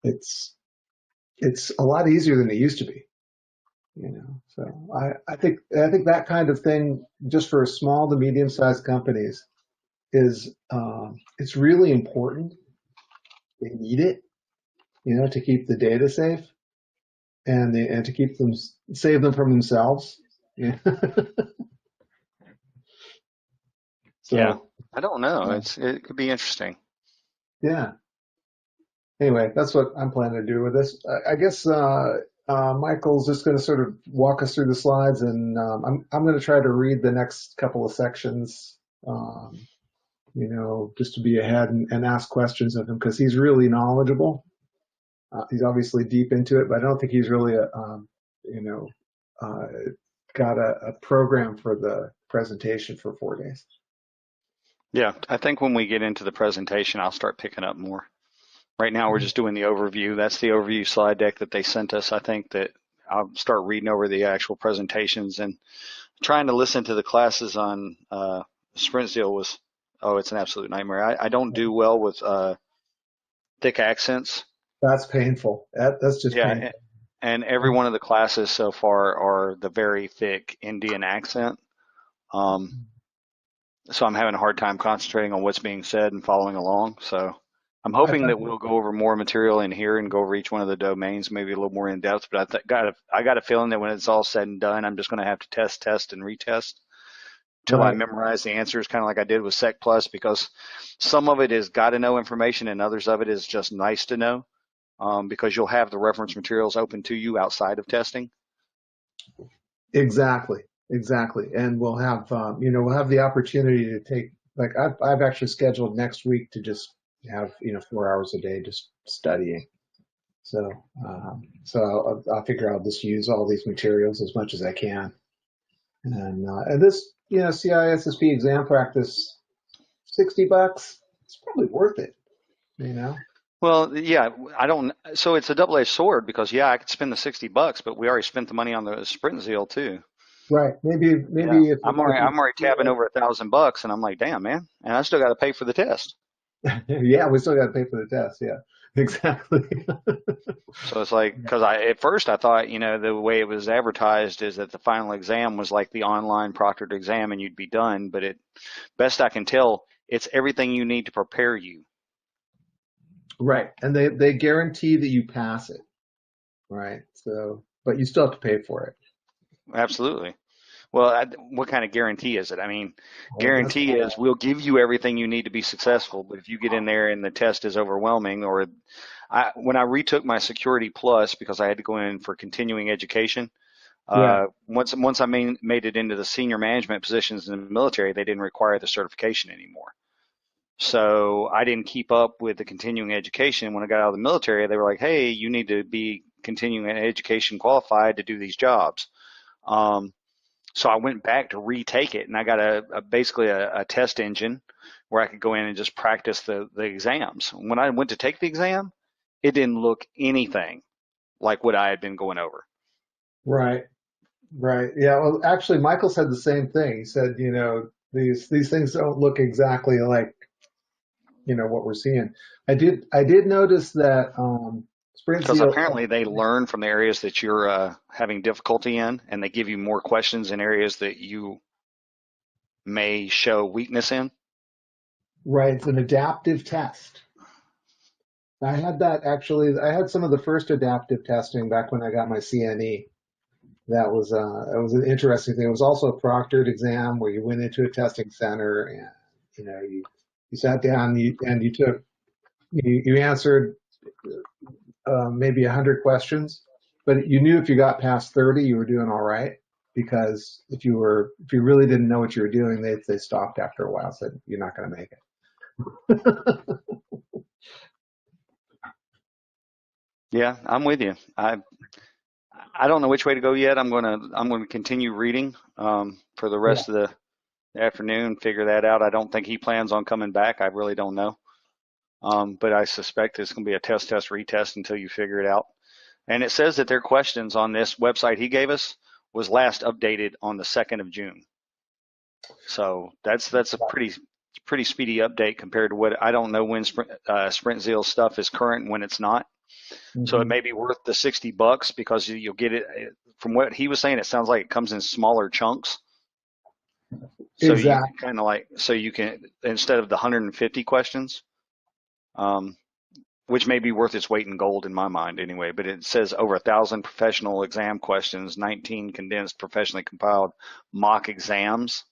it's a lot easier than it used to be. So I think that kind of thing, just for small to medium sized companies, is it's really important. They need it, to keep the data safe and to keep them save them from themselves. Yeah. So Yeah. I don't know. It could be interesting. yeah. Anyway, that's what I'm planning to do with this. I guess Michael's just going to sort of walk us through the slides, and I'm going to try to read the next couple of sections, just to be ahead and ask questions of him because he's really knowledgeable. He's obviously deep into it, but I don't think he's really got a program for the presentation for 4 days. Yeah. I think when we get into the presentation, I'll start picking up more. Right now, we're just doing the overview. That's the overview slide deck that they sent us. I think that I'll start reading over the actual presentations and trying to listen to the classes on Sprintzeal was, it's an absolute nightmare. I don't do well with thick accents. That's painful. That's just Yeah, painful. and every one of the classes so far are the very thick Indian accent. So I'm having a hard time concentrating on what's being said and following along. So I'm hoping that we'll go over more material in here and go over each one of the domains, maybe a little more in depth. But I got a feeling that when it's all said and done, I'm just going to have to test, and retest until I memorize the answers, kind of like I did with Sec Plus, because some of it is got to know information and others of it is just nice to know, because you'll have the reference materials open to you outside of testing. Exactly. And we'll have the opportunity to take, like I've actually scheduled next week to just have 4 hours a day just studying. So I'll figure I'll just use all these materials as much as I can. And this CISSP exam practice, $60. It's probably worth it. Well, yeah, so it's a double-edged sword because I could spend the $60, but we already spent the money on the Sprintzeal too. Right. Maybe Yeah. if I'm already tabbing over $1,000, and I'm like, damn, man, and I still got to pay for the test. Yeah, we still got to pay for the test. Yeah, exactly. So it's like, because at first I thought, the way it was advertised is that the final exam was like the online proctored exam and you'd be done. But best I can tell, it's everything you need to prepare you. Right. And they guarantee that you pass it, right? So, but you still have to pay for it. Absolutely. Well, what kind of guarantee is it? I mean, Well, that's guarantee is we'll give you everything you need to be successful, but if you get in there and the test is overwhelming, or when I retook my Security Plus because I had to go in for continuing education, yeah. once I made it into the senior management positions in the military, they didn't require the certification anymore. So I didn't keep up with the continuing education. When I got out of the military, they were like, "Hey, you need to be continuing education qualified to do these jobs." Um, so I went back to retake it, and I got basically a test engine where I could go in and just practice the exams. When I went to take the exam, it didn't look anything like what I had been going over. Right. Right. Yeah. Well, actually, Michael said the same thing. He said, these things don't look exactly like, what we're seeing. I did notice that Because Sprintzeal. apparently they learn from the areas that you're having difficulty in, and they give you more questions in areas that you may show weakness in. Right. It's an adaptive test. I had that actually. I had some of the first adaptive testing back when I got my CNE. That was an interesting thing. It was also a proctored exam where you went into a testing center and you sat down and you answered maybe 100 questions, but you knew if you got past 30, you were doing all right. Because if you really didn't know what you were doing, they stopped after a while, said you're not going to make it. Yeah, I'm with you. I don't know which way to go yet. I'm gonna continue reading for the Yeah. rest of the afternoon, figure that out. I don't think he plans on coming back. I really don't know. But I suspect it's going to be a test, retest until you figure it out. And it says that their questions on this website he gave us was last updated on the 2nd of June. So that's a pretty speedy update compared to what I don't know when Sprintzeal stuff is current and when it's not. So it Hmm. may be worth the $60 because you'll get it. From what he was saying, it sounds like it comes in smaller chunks. So you Exactly. kind of so you can, instead of the 150 questions, um, which may be worth its weight in gold in my mind anyway, but it says over 1,000 professional exam questions, 19 condensed professionally compiled mock exams,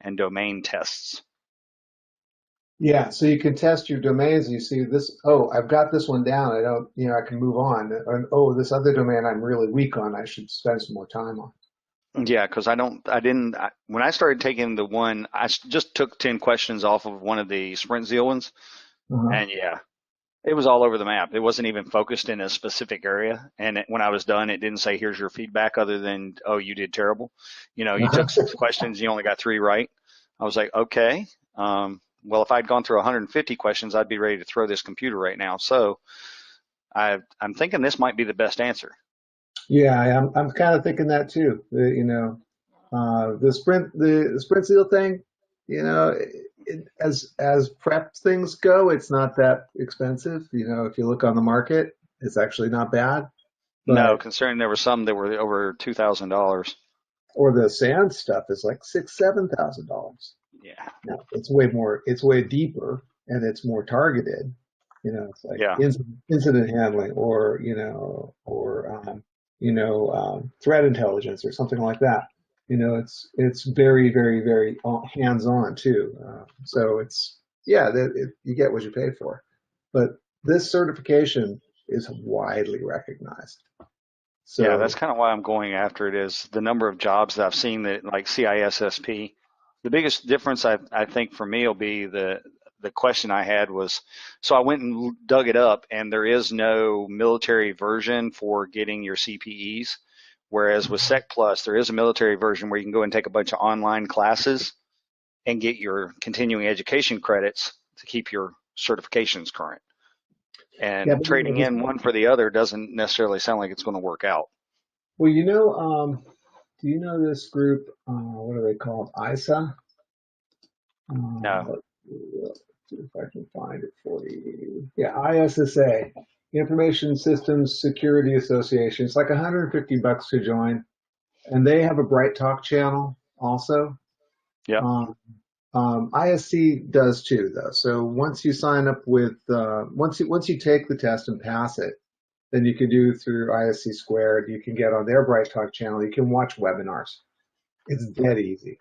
and domain tests. Yeah, so you can test your domains. You see this, oh, I've got this one down. I don't, I can move on. And oh, this other domain I'm really weak on. I should spend some more time on. Yeah, because when I started taking the one, just took 10 questions off of one of the Sprintzeal ones, Uh-huh. and yeah, it was all over the map. It wasn't even focused in a specific area. And when I was done, it didn't say, here's your feedback other than, oh, you did terrible. You took 6 questions, you only got 3 right. I was like, okay. Well, if I'd gone through 150 questions, I'd be ready to throw this computer right now. So I'm thinking this might be the best answer. Yeah, I'm kind of thinking that too. The Sprint Seal thing, as prep things go, it's not that expensive. If you look on the market, it's actually not bad. No, But considering there were some that were over $2,000. or the sand stuff is like $6,000-7,000. Yeah. No, it's way more. It's way deeper and it's more targeted. It's like Yeah. incident handling or threat intelligence or something like that. It's very, very, very hands-on too. So it's yeah, you get what you pay for. But this certification is widely recognized. Yeah, that's So kind of why I'm going after it is the number of jobs that I've seen that like CISSP. The biggest difference I think for me will be the question I had was, so I went and dug it up and there is no military version for getting your CPEs. Whereas with Sec Plus, there is a military version where you can go and take a bunch of online classes and get your continuing education credits to keep your certifications current. yeah, And but trading in one for the other doesn't necessarily sound like it's going to work out. well, do you know this group? What are they called? ISA. No. Let's see if I can find it for you. Yeah, ISSA, Information Systems Security Association. It's like $150 to join, and they have a Bright Talk channel also. Yep. Um, ISC does too, though. So once you sign up with, once you take the test and pass it, then you can do through ISC Squared. You can get on their Bright Talk channel. You can watch webinars. It's dead easy.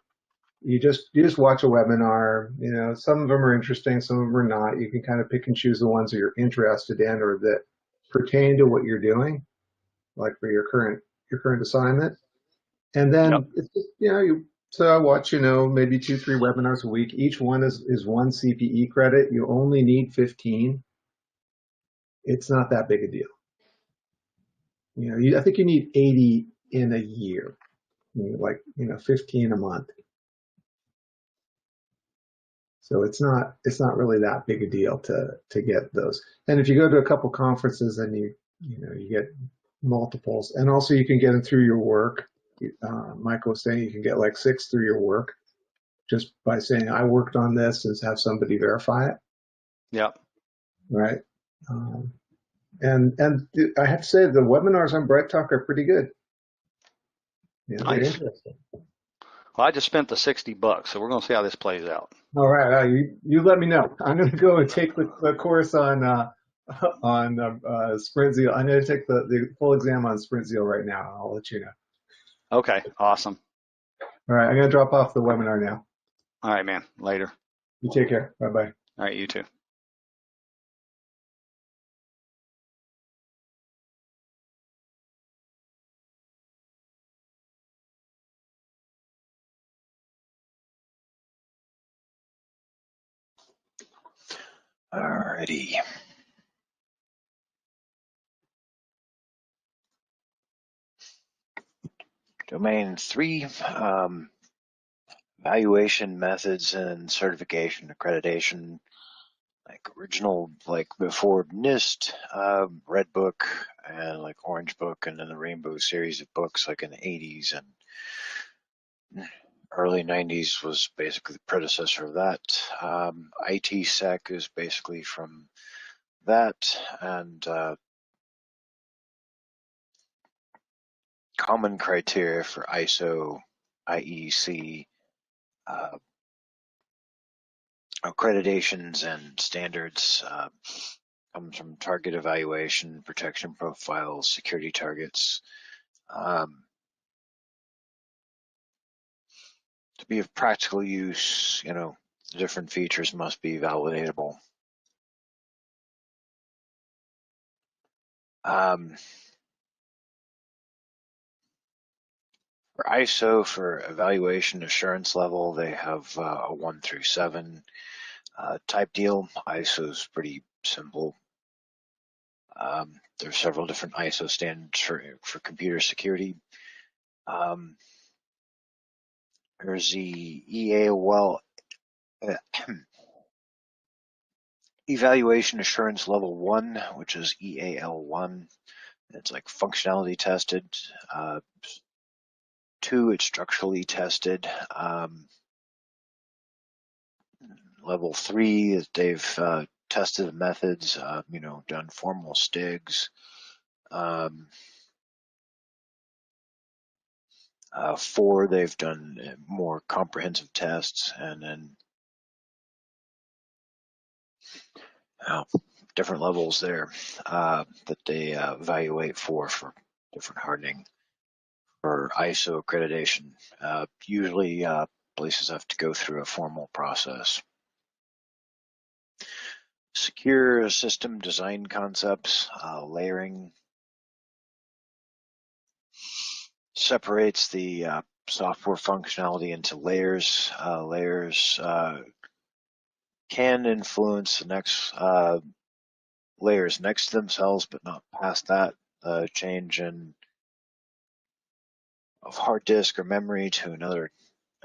You just watch a webinar. You know, some of them are interesting, some of them are not. You can kind of pick and choose the ones that you're interested in or that pertain to what you're doing, like for your current assignment. And Yep. then it's just, so I watch, maybe 2-3 webinars a week. Each one is 1 CPE credit. You only need 15. It's not that big a deal. I think you need 80 in a year, 15 a month. So it's not really that big a deal to get those. And if you go to a couple conferences, then you get multiples, and also you can get them through your work. Michael was saying you can get like 6 through your work just by saying I worked on this and have somebody verify it. Yep. Right. And I have to say the webinars on Bright Talk are pretty good. Yeah, they're Nice. interesting. Well, I just spent the $60, so we're going to see how this plays out. All right, you let me know. I'm going to go and take the course on Sprintzeal. I'm going to take the full exam on Sprintzeal right now. I'll let you know. Okay, awesome. All right, I'm going to drop off the webinar now. All right, man. Later. You take care. Bye bye. All right, you too. Alrighty. Domain 3, evaluation methods and certification accreditation, like original, like before NIST, Red Book, and like Orange Book, and then the Rainbow series of books like in the 80s and early 90s was basically the predecessor of that. ITSEC is basically from that, and common criteria for ISO, IEC, accreditations and standards comes from target evaluation, protection profiles, security targets. To be of practical use, the different features must be validatable. For ISO, for evaluation assurance level, they have a 1 through 7 type deal. ISO is pretty simple. There's several different ISO standards for computer security. There's the EAL evaluation assurance level 1, which is EAL1. It's like functionality tested. 2, it's structurally tested. Level 3, they've tested the methods, done formal STIGs. 4, they've done more comprehensive tests, and then different levels there that they evaluate for different hardening. For ISO accreditation, usually places have to go through a formal process. Secure system design concepts, layering separates the software functionality into layers. Layers can influence the next layers next to themselves, but not past that. Change of hard disk or memory to another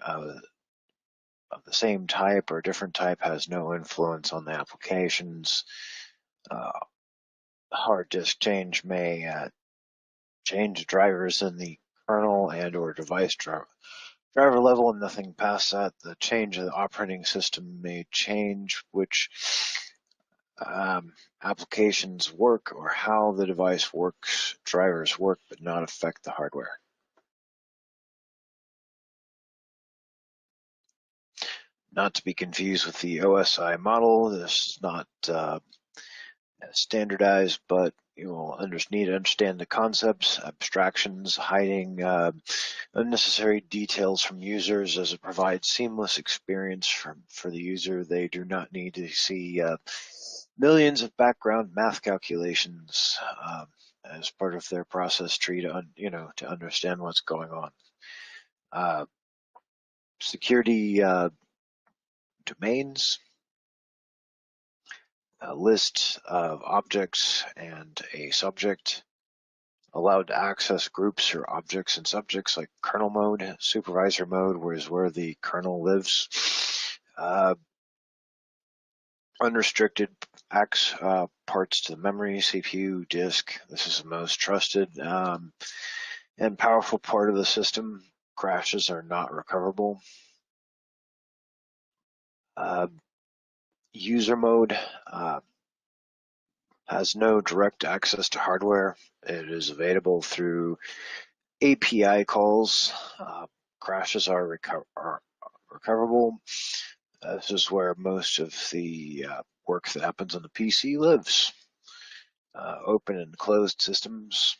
of the same type or different type has no influence on the applications. Hard disk change may change drivers in the kernel and or device driver level, and nothing past that. The change of the operating system may change which applications work or how the device works, drivers work, but not affect the hardware. not to be confused with the OSI model. This is not standardized, but you will need to understand the concepts, abstractions, hiding unnecessary details from users as it provides seamless experience for the user. They do not need to see millions of background math calculations as part of their process tree to to understand what's going on. Security domains, a list of objects and a subject, allowed to access groups or objects and subjects like kernel mode, supervisor mode, where the kernel lives, unrestricted parts to the memory, CPU, disk. This is the most trusted and powerful part of the system. Crashes are not recoverable. User mode has no direct access to hardware. It is available through API calls. Crashes are recoverable. This is where most of the work that happens on the PC lives. Open and closed systems,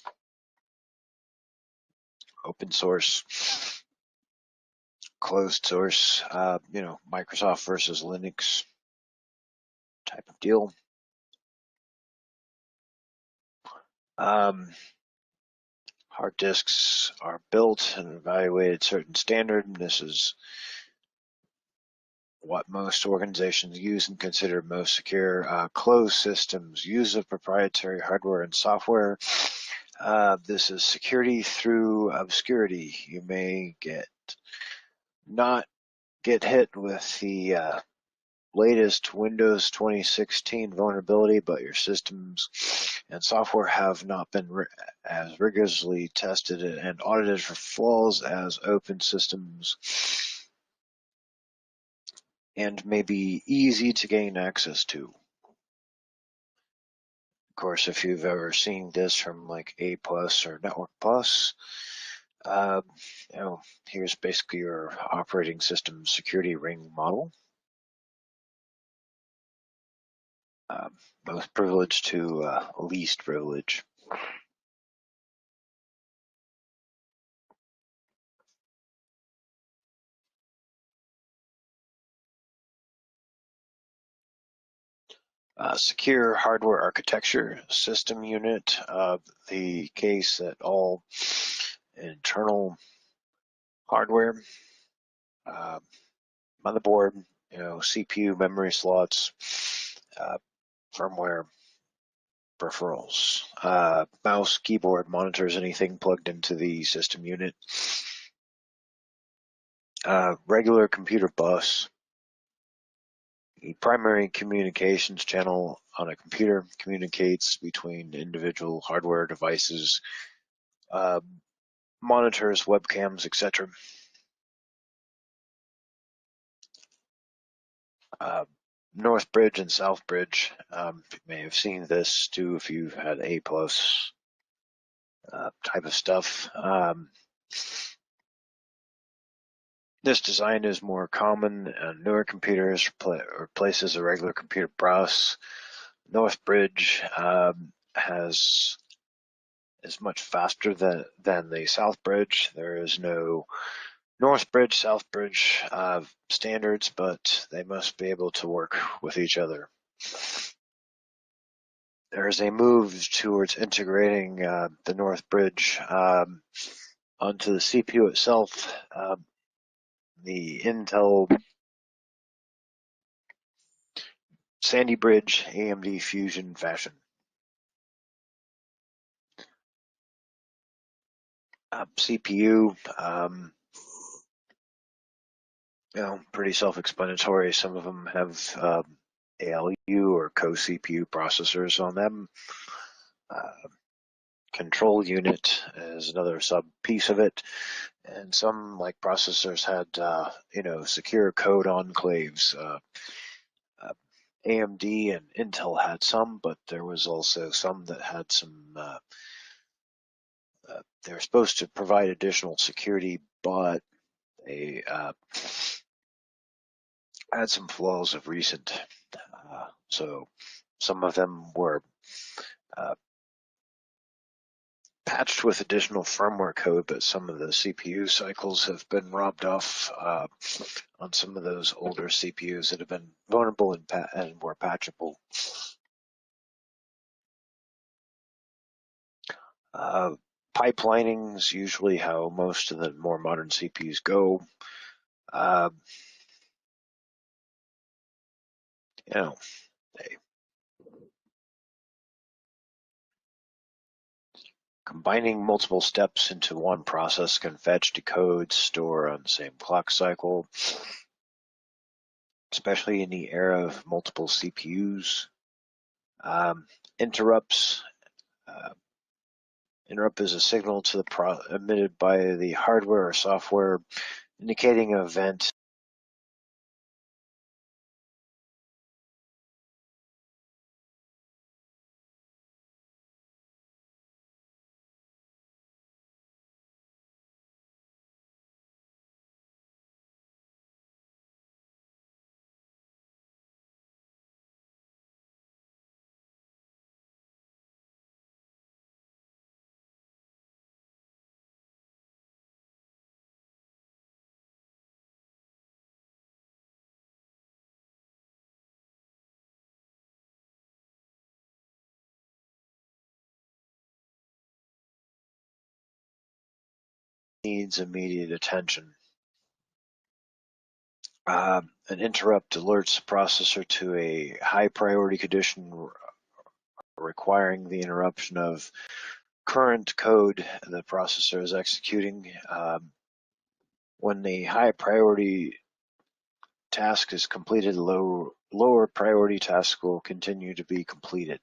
open source, closed source, Microsoft versus Linux type of deal. Hard disks are built and evaluated certain standard. This is what most organizations use and consider most secure. Closed systems use of proprietary hardware and software. This is security through obscurity. You may not get hit with the latest Windows 2016 vulnerability, but your systems and software have not been as rigorously tested and audited for flaws as open systems, and may be easy to gain access to. Of course, if you've ever seen this from like A+ or Network Plus, here's basically your operating system security ring model. Most privilege to least privilege. Secure hardware architecture system unit, the case that all internal hardware, motherboard, CPU, memory slots, firmware, peripherals, mouse, keyboard, monitors, anything plugged into the system unit, regular computer bus. The primary communications channel on a computer communicates between individual hardware devices, monitors, webcams, etc. North Bridge and South Bridge. You may have seen this too if you've had A+ type of stuff. This design is more common on newer computers, replaces a regular computer bus. North Bridge is much faster than the South Bridge. There is no North Bridge, South Bridge standards, but they must be able to work with each other. There is a move towards integrating the North Bridge onto the CPU itself. The Intel Sandy Bridge AMD Fusion fashion. CPU, pretty self-explanatory. Some of them have ALU or co-CPU processors on them. Control unit is another sub piece of it, and some like processors had secure code enclaves. AMD and Intel had some, but there was also some that had some. They're supposed to provide additional security, but they had some flaws of recent. So some of them were patched with additional firmware code, but some of the CPU cycles have been robbed off on some of those older CPUs that have been vulnerable and were patchable. Pipelining is usually how most of the more modern CPUs go. Combining multiple steps into one process can fetch, decode, store on the same clock cycle, especially in the era of multiple CPUs. Interrupts. Interrupt is a signal to the emitted by the hardware or software indicating an event. Needs immediate attention. An interrupt alerts the processor to a high priority condition requiring the interruption of current code the processor is executing. When the high priority task is completed, lower priority tasks will continue to be completed.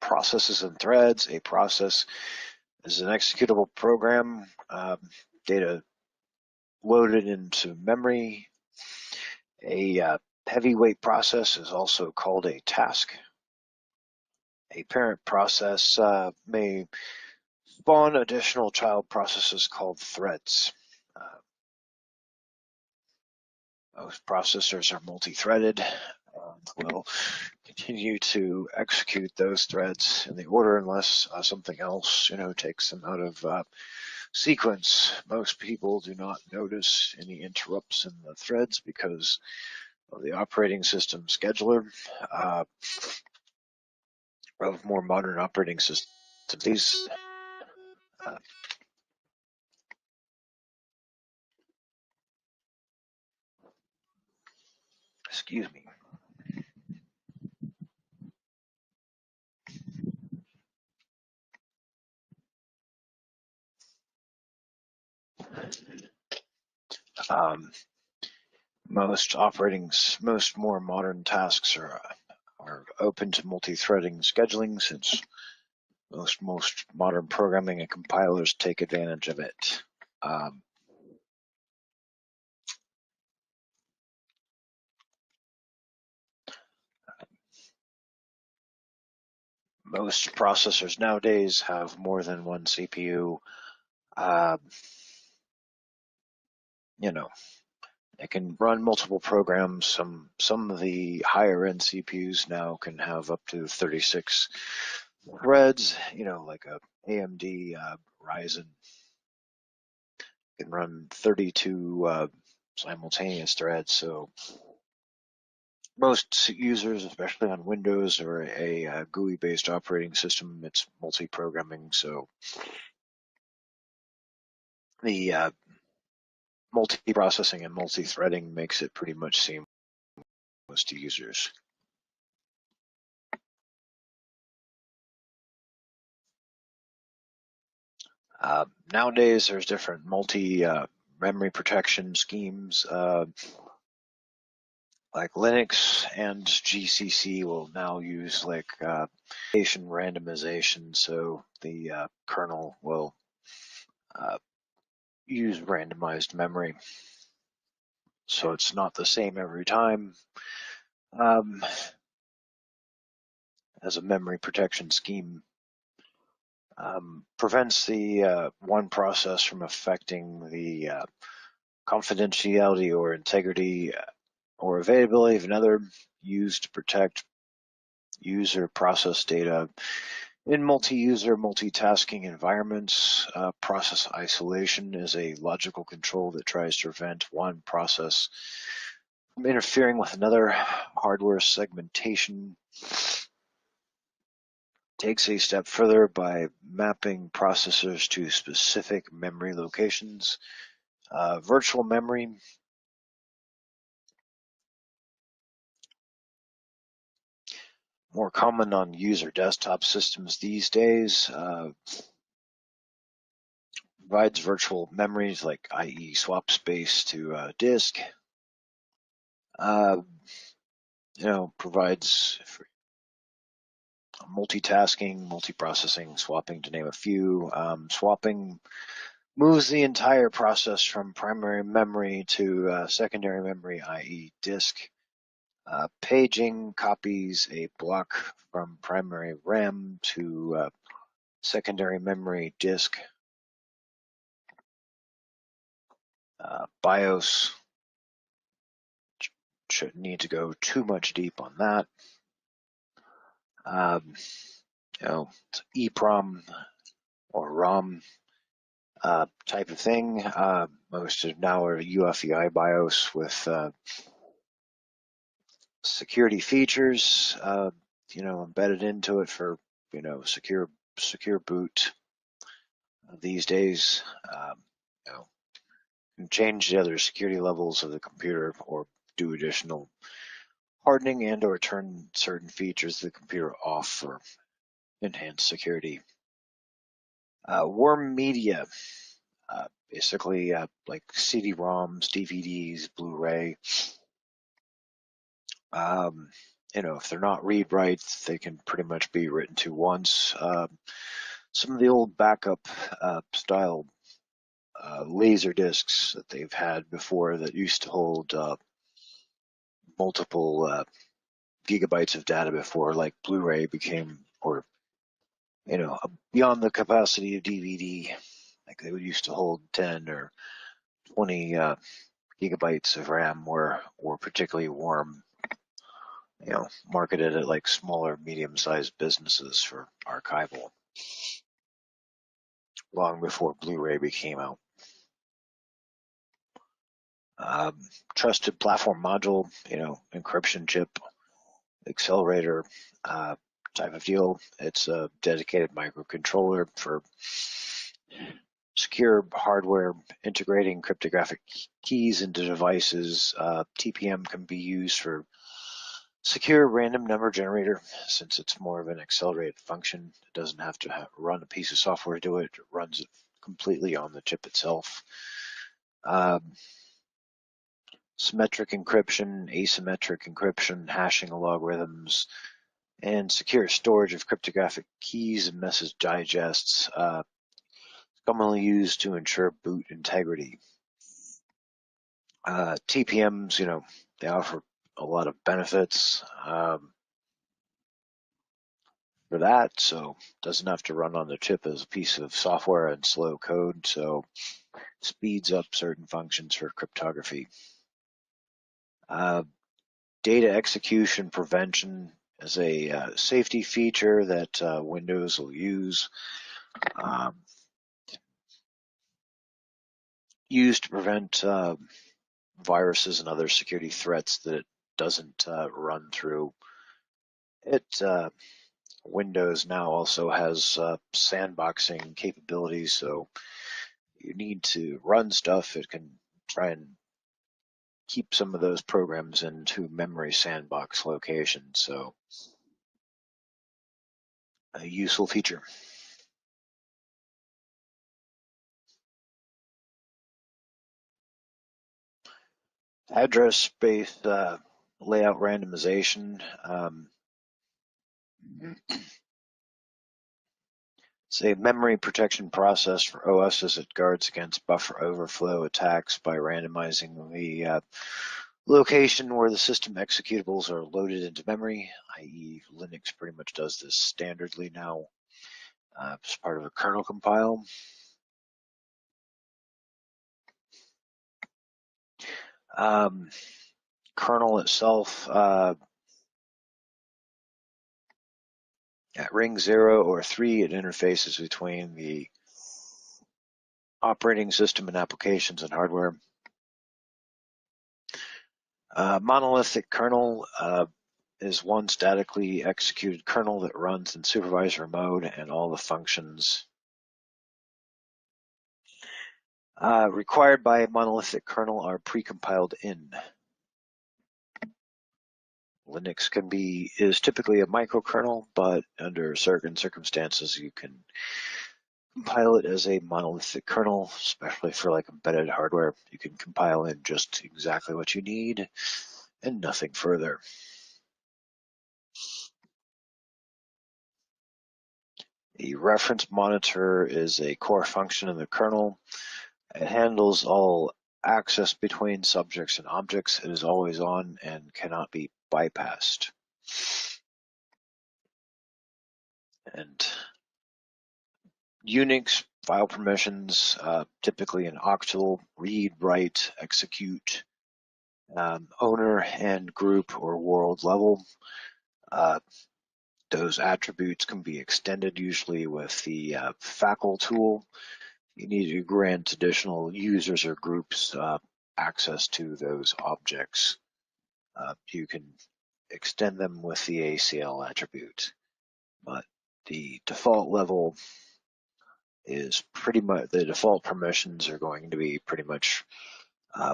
Processes and threads. A process is an executable program, data loaded into memory. A heavyweight process is also called a task. A parent process may spawn additional child processes called threads. Most processors are multi-threaded and will continue to execute those threads in the order unless something else, takes them out of sequence. Most people do not notice any interrupts in the threads because of the operating system scheduler of more modern operating systems. These excuse me. Most more modern tasks are open to multi-threading scheduling since most modern programming and compilers take advantage of it. Most processors nowadays have more than one CPU. It can run multiple programs. Some of the higher end CPUs now can have up to 36 threads. Like a AMD Ryzen can run 32 simultaneous threads. So most users, especially on Windows or a GUI-based operating system, it's multi-programming. So the multi-processing and multi-threading makes it pretty much seamless to users. Nowadays, there's different multi-memory protection schemes. Like Linux and GCC will now use randomization, so the kernel will use randomized memory. So it's not the same every time as a memory protection scheme. Prevents the one process from affecting the confidentiality or integrity or availability of another, used to protect user process data in multi-user, multitasking environments. Process isolation is a logical control that tries to prevent one process from interfering with another. Hardware segmentation takes a step further by mapping processors to specific memory locations. Virtual memory more common on user desktop systems these days. Provides virtual memories like i.e. swap space to disk. Provides multitasking, multiprocessing, swapping, to name a few. Swapping moves the entire process from primary memory to secondary memory, i.e. disk. Paging copies a block from primary RAM to secondary memory disk. BIOS, shouldn't need to go too much deep on that. EEPROM or ROM type of thing. Most of now are UEFI BIOS with security features, embedded into it for, secure boot these days. Can change the other security levels of the computer or do additional hardening and or turn certain features of the computer off for enhanced security. Worm media, basically like CD-ROMs, DVDs, Blu-ray. If they're not read write, they can pretty much be written to once. Some of the old backup style laser discs that they've had before that used to hold multiple gigabytes of data before, like Blu-ray became, or beyond the capacity of DVD, like they would used to hold 10 or 20 gigabytes of RAM, were particularly warm, marketed at like smaller, medium-sized businesses for archival, long before Blu-ray became out. Trusted platform module, encryption chip, accelerator type of deal. It's a dedicated microcontroller for secure hardware integrating cryptographic keys into devices. TPM can be used for secure random number generator, since it's more of an accelerated function. It doesn't have to run a piece of software to do it. It runs it completely on the chip itself. Symmetric encryption, asymmetric encryption, hashing algorithms, and secure storage of cryptographic keys and message digests, commonly used to ensure boot integrity. TPMs, they offer a lot of benefits for that, so doesn't have to run on the chip as a piece of software and slow code, so speeds up certain functions for cryptography. Data execution prevention is a safety feature that Windows will use. Used to prevent viruses and other security threats that it doesn't run through. Windows now also has sandboxing capabilities, so you need to run stuff. It can try and keep some of those programs into memory sandbox locations, so a useful feature. Address space layout randomization. It's a memory protection process for OS as it guards against buffer overflow attacks by randomizing the location where the system executables are loaded into memory, i.e. Linux pretty much does this standardly now. as part of a kernel compile. Kernel itself, at ring 0 or 3, it interfaces between the operating system and applications and hardware. Monolithic kernel is one statically executed kernel that runs in supervisor mode, and all the functions required by a monolithic kernel are precompiled in. Linux is typically a microkernel, but under certain circumstances you can compile it as a monolithic kernel, especially for like embedded hardware. You can compile in just exactly what you need and nothing further. The reference monitor is a core function in the kernel. It handles all access between subjects and objects. It is always on and cannot be bypassed. And Unix file permissions, typically an octal, read, write, execute, owner and group or world level. Those attributes can be extended usually with the FACL tool. You need to grant additional users or groups access to those objects. You can extend them with the ACL attribute, but the default level is pretty much, the default permissions are going to be pretty much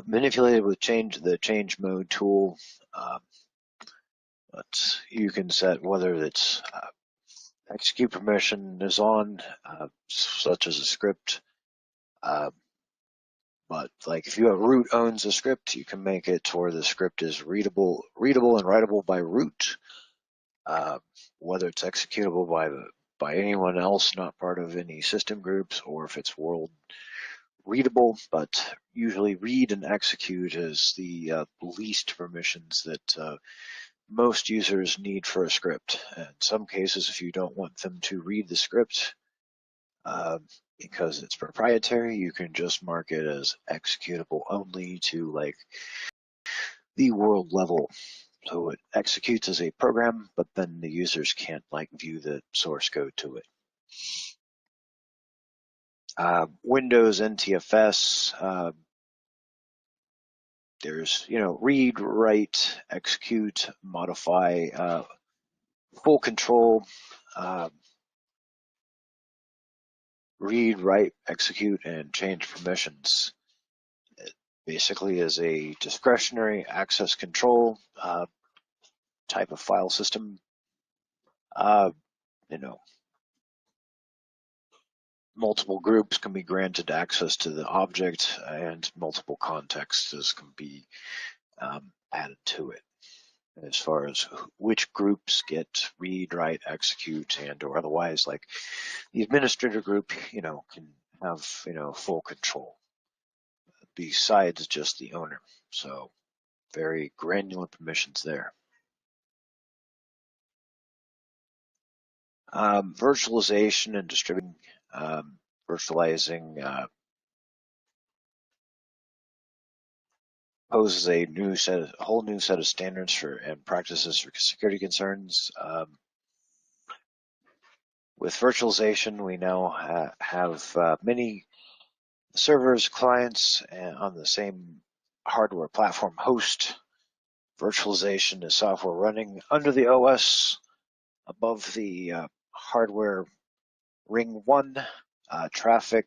manipulated with the change mode tool. But you can set whether it's execute permission is on, such as a script. But like if you have root owns a script, you can make it to where the script is readable and writable by root, whether it's executable by anyone else not part of any system groups, or if it's world readable. But usually read and execute is the least permissions that most users need for a script. In some cases, if you don't want them to read the script, because it's proprietary, you can just mark it as executable only to like the world level. So it executes as a program, but then the users can't like view the source code to it. Windows NTFS, there's, read, write, execute, modify, full control, read, write, execute, and change permissions. It basically is a discretionary access control type of file system. Multiple groups can be granted access to the object, and multiple contexts can be added to it. As far as which groups get read, write, execute, and or otherwise, like the administrator group, can have, full control besides just the owner. So very granular permissions there. Virtualization and distributing, virtualizing poses a whole new set of standards and practices for security concerns. With virtualization, we now have many servers, clients, on the same hardware platform host. Virtualization is software running under the OS above the hardware ring 1. Traffic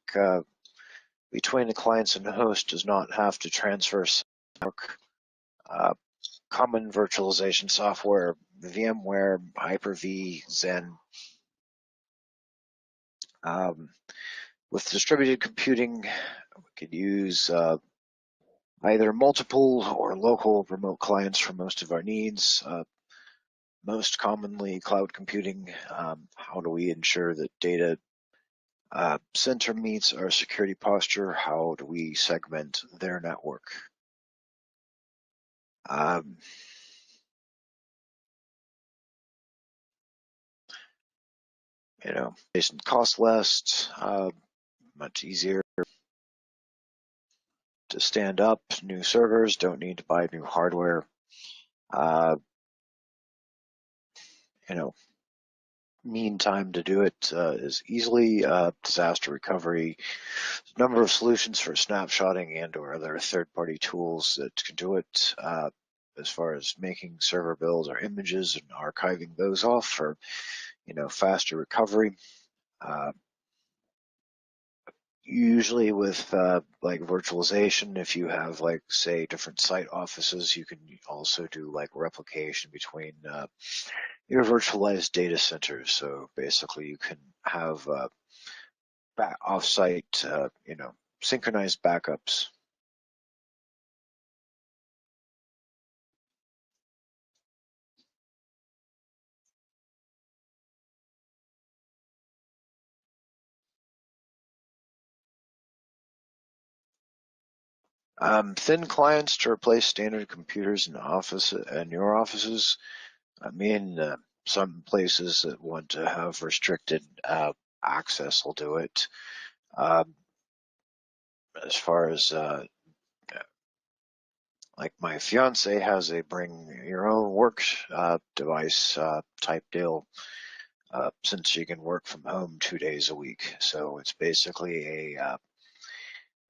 between the clients and the host does not have to transfer network. Common virtualization software, VMware, Hyper-V, Xen. With distributed computing, we could use either multiple or local remote clients for most of our needs. Most commonly, cloud computing. How do we ensure that data center meets our security posture? How do we segment their network? cost less, much easier to stand up. New servers, don't need to buy new hardware. Mean time to do it is easily. Disaster recovery, number of solutions for snapshotting and or other third-party tools that can do it, as far as making server builds or images and archiving those off for faster recovery. Usually with like virtualization, if you have like say different site offices, you can also do like replication between your virtualized data centers. So basically you can have off-site, synchronized backups. Thin clients to replace standard computers in your offices. I mean, some places that want to have restricted access will do it. As far as like my fiance has a bring your own work device type deal, since she can work from home 2 days a week. So it's basically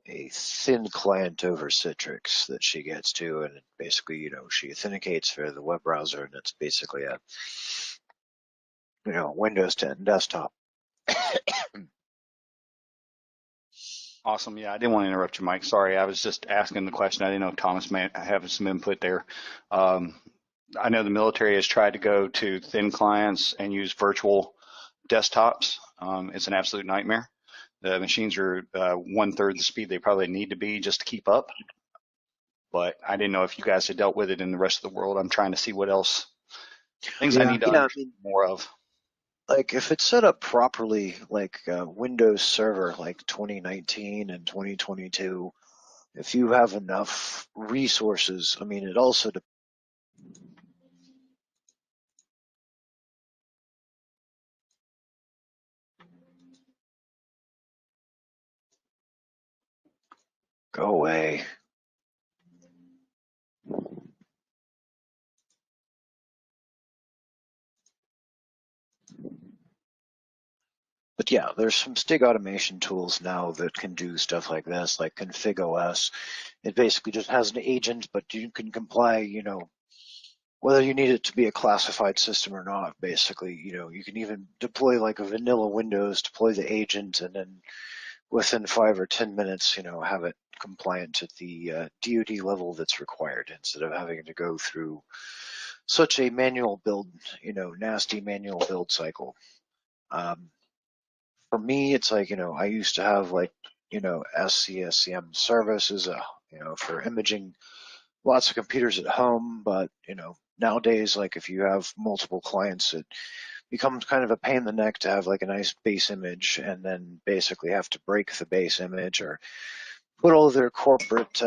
a thin client over Citrix that she gets to, and basically, she authenticates for the web browser, and it's basically a, Windows 10 desktop. Awesome. Yeah, I didn't want to interrupt you, Mike. Sorry, I was just asking the question. I didn't know if Thomas may have some input there. I know the military has tried to go to thin clients and use virtual desktops. It's an absolute nightmare. The machines are 1/3 the speed they probably need to be just to keep up. But I didn't know if you guys had dealt with it in the rest of the world. I'm trying to see what else, things I need to understand more of. Like if it's set up properly, like Windows Server, like 2019 and 2022, if you have enough resources, I mean, it also go away. But yeah, there's some Stig automation tools now that can do stuff like this, like config OS. It basically just has an agent, but you can comply, whether you need it to be a classified system or not. Basically, you can even deploy like a vanilla Windows, deploy the agent, and then within 5 or 10 minutes, have it compliant at the DoD level that's required, instead of having to go through such a manual build, nasty manual build cycle. For me, it's like, I used to have like, SCSCM services, for imaging lots of computers at home, but, nowadays, like if you have multiple clients, it becomes kind of a pain in the neck to have like a nice base image and then basically have to break the base image or put all of their corporate,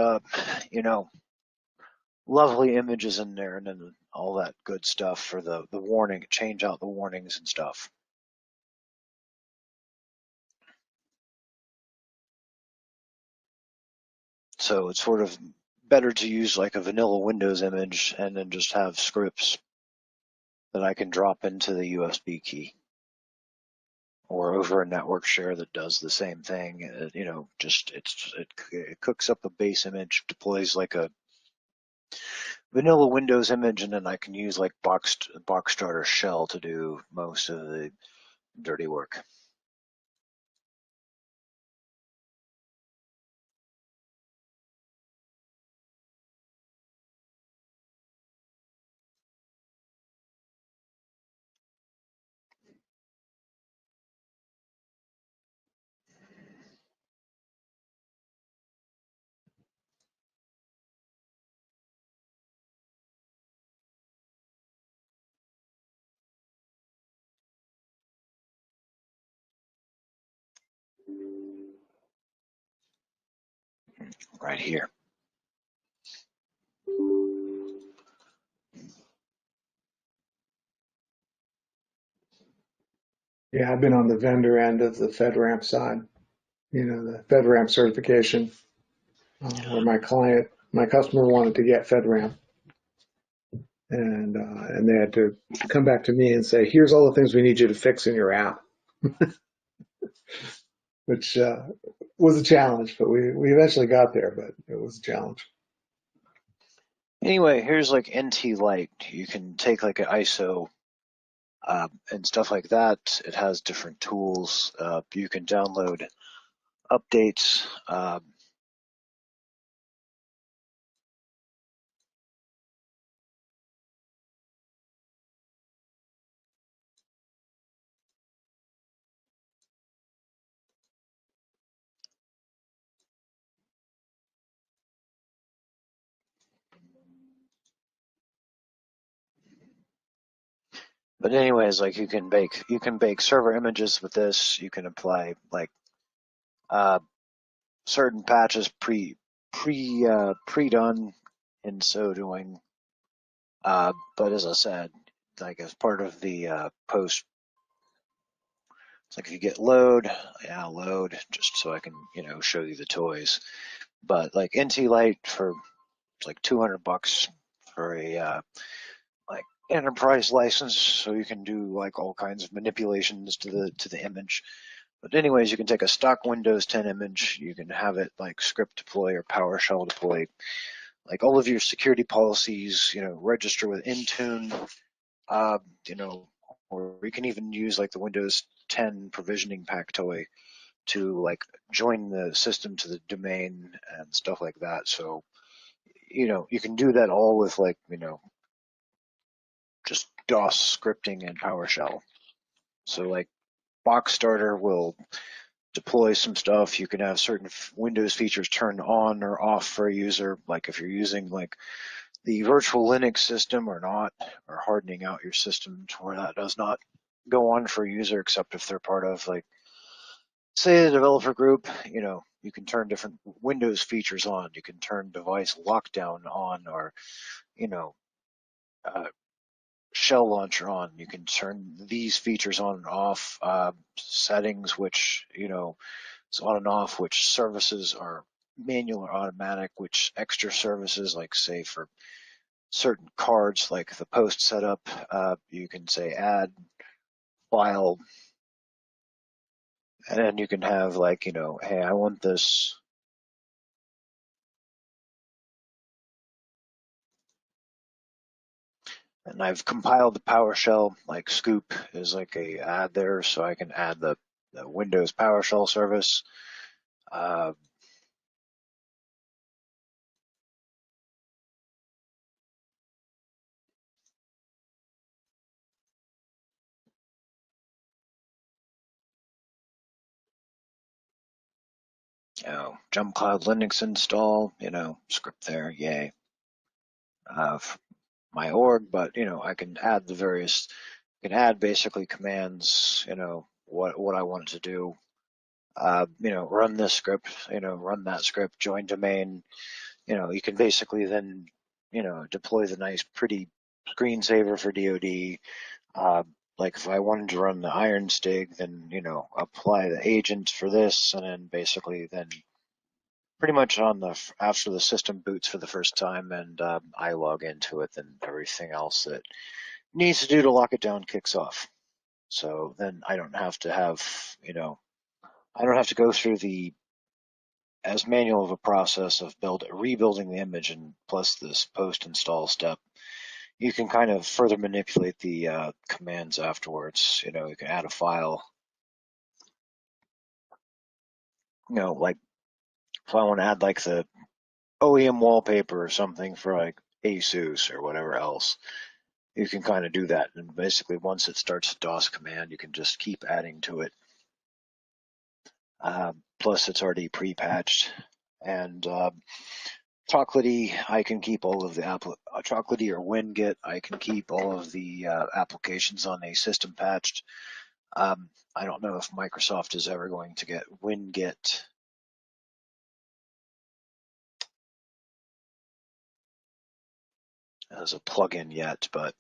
lovely images in there and then all that good stuff for the warning, change out the warnings and stuff. So it's sort of better to use like a vanilla Windows image and then just have scripts that I can drop into the USB key or over a network share that does the same thing. It cooks up a base image, deploys like a vanilla Windows image, and then I can use like box starter shell to do most of the dirty work. Right here. Yeah, I've been on the vendor end of the FedRAMP side, the FedRAMP certification, where my customer wanted to get FedRAMP, and they had to come back to me and say, here's all the things we need you to fix in your app, which was a challenge, but we eventually got there, but it was a challenge. Anyway, here's like NT Lite. You can take like an ISO and stuff like that. It has different tools. You can download updates. But anyways, like you can bake server images with this. You can apply like certain patches pre-done in so doing. But as I said, like as part of the post, it's like if you get load, yeah, load, just so I can show you the toys. But like NT Lite for it's like $200 for a like enterprise license, so you can do like all kinds of manipulations to the image. But anyways, you can take a stock Windows 10 image, you can have it like script deploy or PowerShell deploy, like all of your security policies, register with Intune, uh, or you can even use like the Windows 10 provisioning pack toy to like join the system to the domain and stuff like that. So, you can do that all with like, just DOS scripting and PowerShell. So like Box Starter will deploy some stuff. You can have certain Windows features turned on or off for a user, like if you're using like the virtual Linux system or not, or hardening out your system to where that does not go on for a user except if they're part of like, say, a developer group. You can turn different Windows features on. You can turn device lockdown on, or you know uh, shell launcher on. You can turn these features on and off, settings which it's on and off, which services are manual or automatic, which extra services, like say for certain cards like the post setup, you can say add file, and then you can have like, hey, I want this. And I've compiled the PowerShell, like Scoop is like a add there, so I can add the Windows PowerShell service. Uh, Jump Cloud Linux install, script there, yay. My org, but I can add the various, I can add basically commands, what I want to do. Run this script, run that script, join domain. You can basically then, deploy the nice, pretty screensaver for DoD. Like if I wanted to run the Iron Stig, then apply the agent for this, and then basically then pretty much after the system boots for the first time and I log into it, then everything else that needs to do to lock it down kicks off. So then I don't have to I don't have to go through the as manual of a process of rebuilding the image and plus this post install step. You can kind of further manipulate the commands afterwards. You can add a file. Like if I want to add like the OEM wallpaper or something for like ASUS or whatever else, you can kind of do that. And basically, once it starts a DOS command, you can just keep adding to it. Plus, it's already pre-patched. And Chocolatey, I can keep all of the Chocolatey or WinGet, I can keep all of the applications on a system patched. I don't know if Microsoft is ever going to get WinGet as a plugin yet, but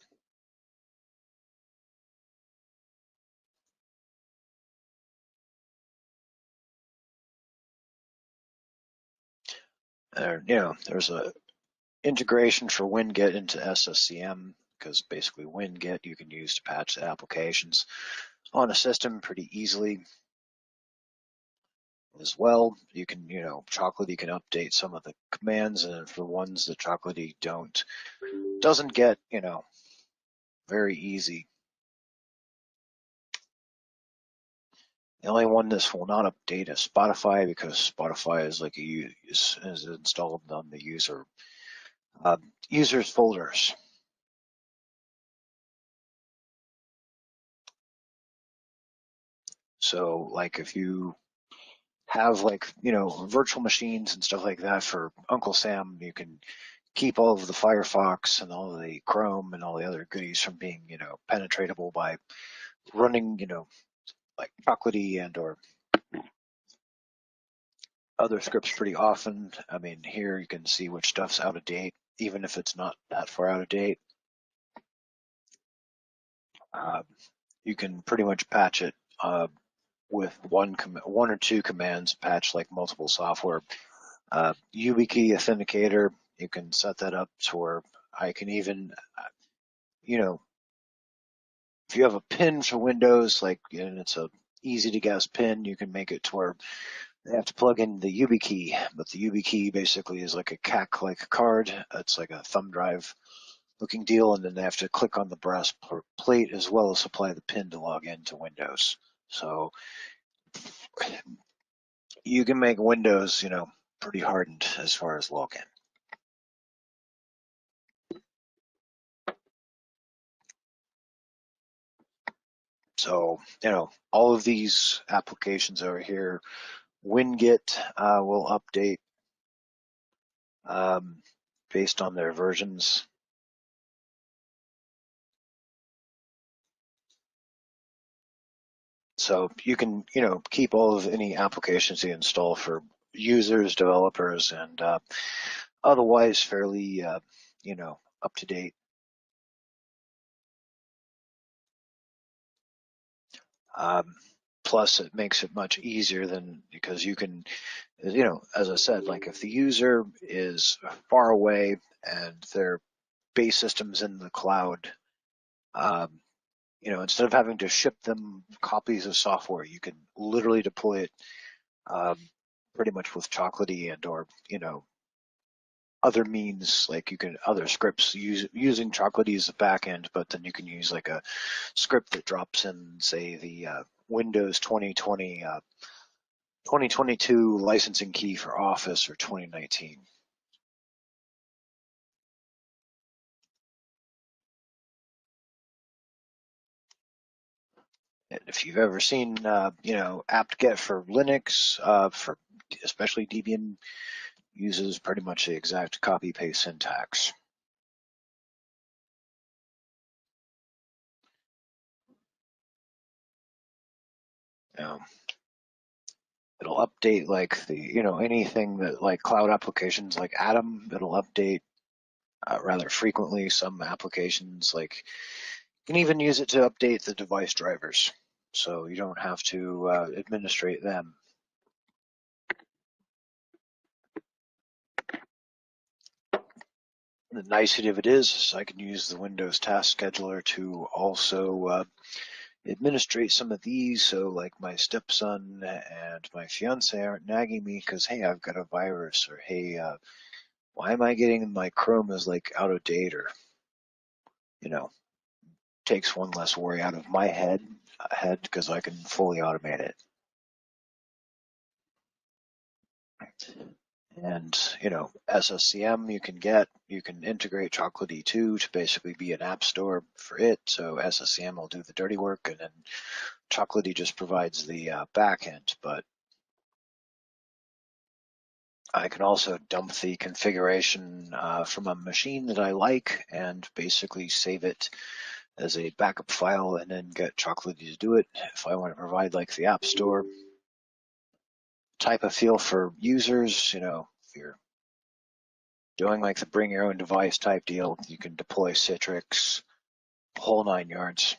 There's a integration for WinGet into SSCM, because basically WinGet you can use to patch the applications on a system pretty easily as well. You can, Chocolatey can update some of the commands, and for the ones that Chocolatey doesn't get, very easy. The only one this will not update is Spotify, because Spotify is is installed on the users folders. So like if you have virtual machines and stuff like that for Uncle Sam, you can keep all of the Firefox and all of the Chrome and all the other goodies from being, penetratable by running, like Chocolatey and or other scripts pretty often. I mean, here you can see which stuff's out of date, even if it's not that far out of date. You can pretty much patch it with one or two commands, patch like multiple software. YubiKey Authenticator, you can set that up to where I can even, if you have a pin for Windows, and it's a easy to guess pin, you can make it to where they have to plug in the YubiKey, but the YubiKey basically is like a CAC-like card. It's like a thumb drive looking deal, and then they have to click on the brass plate as well as supply the pin to log into Windows. So you can make Windows, pretty hardened as far as login. So, all of these applications over here, WinGet will update based on their versions. So you can, keep all of any applications you install for users, developers, and otherwise fairly, up to date. Plus, it makes it much easier because you can, as I said, like if the user is far away and their base system's in the cloud, instead of having to ship them copies of software, you can literally deploy it pretty much with Chocolatey and or other means, like other scripts using Chocolatey as a backend, but then you can use like a script that drops in, say, the Windows 2022 licensing key for Office or 2019. And if you've ever seen, apt-get for Linux, for especially Debian, uses pretty much the exact copy-paste syntax. It'll update like anything that like cloud applications like Atom, it'll update rather frequently. Some applications like you can even use it to update the device drivers, so you don't have to administrate them. The nicety of it is I can use the Windows Task Scheduler to also administrate some of these, so like my stepson and my fiance aren't nagging me because, hey, I've got a virus, or hey, why am I getting my Chrome as like out of date, or takes one less worry out of my head because I can fully automate it. And SSCM you can integrate Chocolatey 2 to basically be an app store for it. So SSCM will do the dirty work, and then Chocolatey just provides the back end. But I can also dump the configuration from a machine that I like and basically save it as a backup file, and then get Chocolatey to do it. If I want to provide like the App Store type of feel for users, if you're doing like the bring your own device type deal, you can deploy Citrix, whole 9 yards.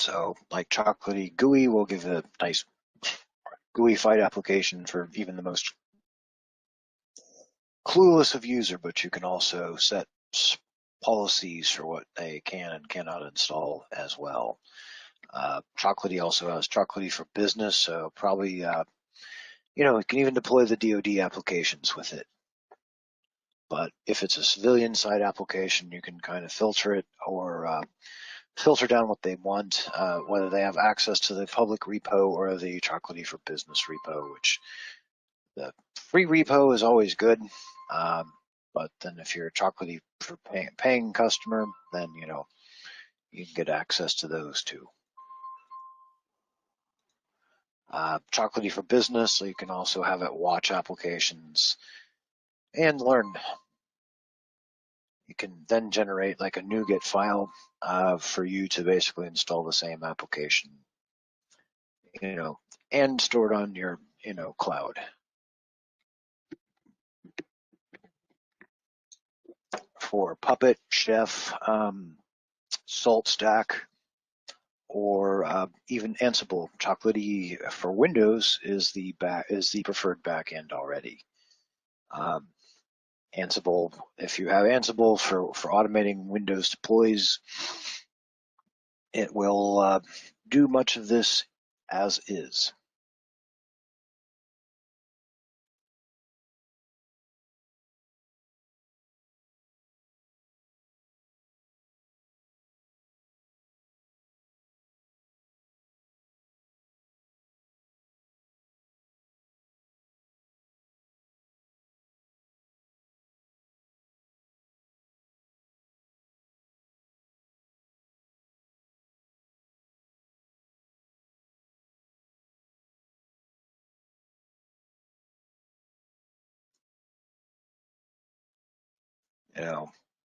So like chocolatey GUI will give a nice GUI-fied application for even the most clueless of user, but you can also set policies for what they can and cannot install as well. Chocolatey also has Chocolatey for Business, so probably, you can even deploy the DoD applications with it. But if it's a civilian side application, you can kind of filter it or filter down what they want, whether they have access to the public repo or the Chocolatey for Business repo, which the free repo is always good. But then if you're a Chocolatey for paying customer, then, you can get access to those too. Chocolatey for Business, so you can also have it watch applications and learn. You can then generate like a NuGet file for you to basically install the same application, and store it on your, cloud. For Puppet, Chef, SaltStack, or even Ansible, Chocolatey for Windows is the preferred backend already. Ansible, if you have Ansible for automating Windows deploys, it will do much of this as is.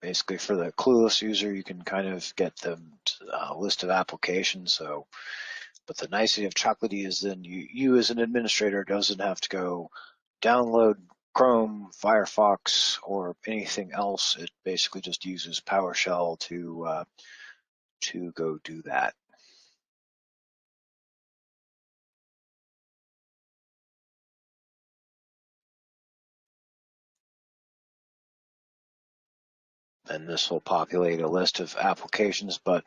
Basically for the clueless user, you can kind of get the list of applications. So, but the nicety of Chocolatey is then you as an administrator doesn't have to go download Chrome, Firefox, or anything else. It basically just uses PowerShell to go do that. And this will populate a list of applications, but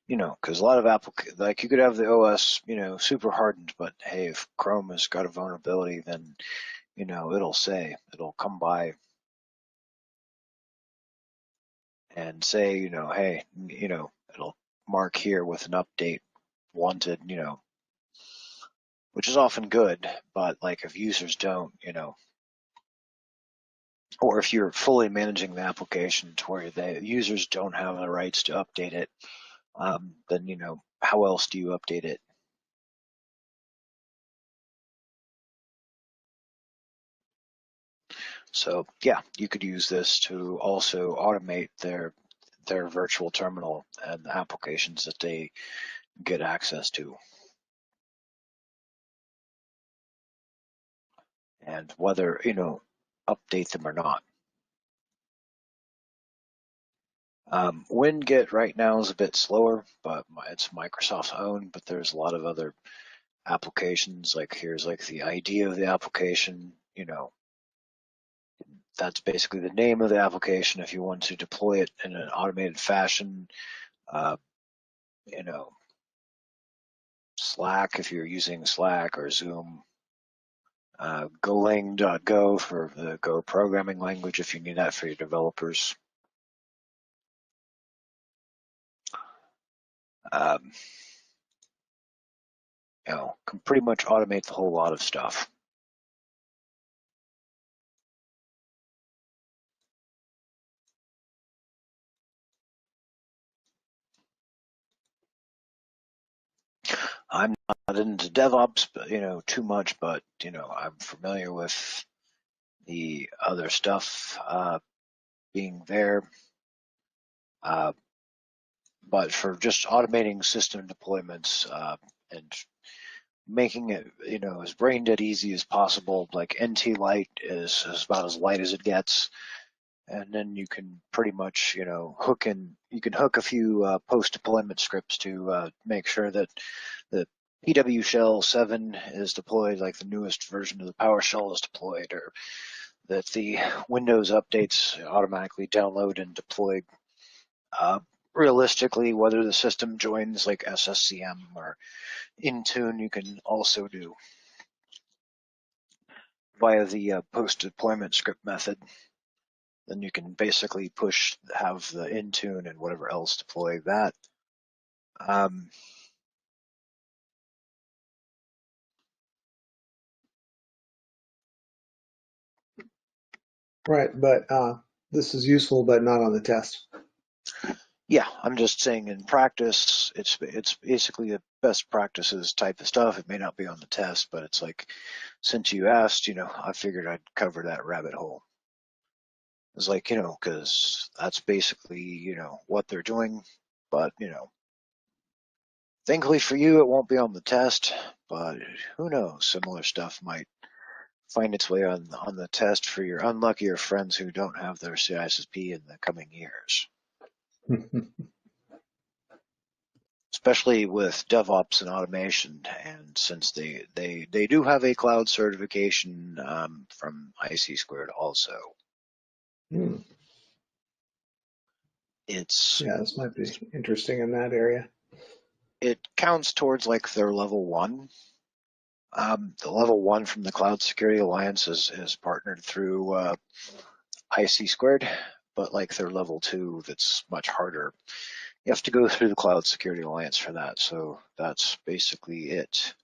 because a lot of like you could have the OS, super hardened, but hey, if Chrome has got a vulnerability, then it'll come by and say, hey, it'll mark here with an update wanted, which is often good, but like if users don't, or if you're fully managing the application to where the users don't have the rights to update it, then, how else do you update it? So yeah, you could use this to also automate their virtual terminal and the applications that they get access to. And whether, update them or not. WinGet right now is a bit slower, but it's Microsoft's own, but there's a lot of other applications, like here's like the ID of the application, that's basically the name of the application. If you want to deploy it in an automated fashion, Slack, if you're using Slack or Zoom, Golang.go for the Go programming language if you need that for your developers. Can pretty much automate the whole lot of stuff. I'm not into DevOps, but too much, but I'm familiar with the other stuff being there. But for just automating system deployments and making it, as brain dead easy as possible, like NT Lite is about as light as it gets. and then you can pretty much, you can hook a few post-deployment scripts to make sure that the PW Shell 7 is deployed, like the newest version of the PowerShell is deployed, or that the Windows updates automatically download and deploy. Realistically, whether the system joins like SSCM or Intune, you can also do via the post-deployment script method. Then you can basically have the Intune and whatever else deploy that. Right, but this is useful, but not on the test. Yeah, I'm just saying in practice, it's basically the best practices type of stuff. It may not be on the test, but it's like, since you asked, I figured I'd cover that rabbit hole. It's like, because that's basically, what they're doing. But, thankfully for you, it won't be on the test, but who knows? Similar stuff might find its way on the test for your unluckier friends who don't have their CISSP in the coming years. Especially with DevOps and automation, and since they do have a cloud certification from IC2 also. Yeah, this might be interesting in that area. It counts towards like their level 1. The level 1 from the Cloud Security Alliance is partnered through IC2, but like their level 2, that's much harder. You have to go through the Cloud Security Alliance for that, so that's basically it.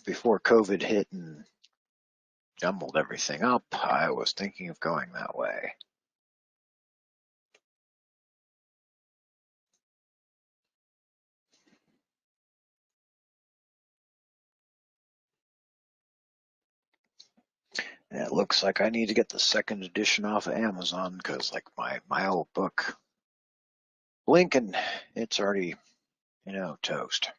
Before COVID hit and jumbled everything up, I was thinking of going that way. And it looks like I need to get the second edition off of Amazon because, like, my old book, Lincoln, it's already, toast.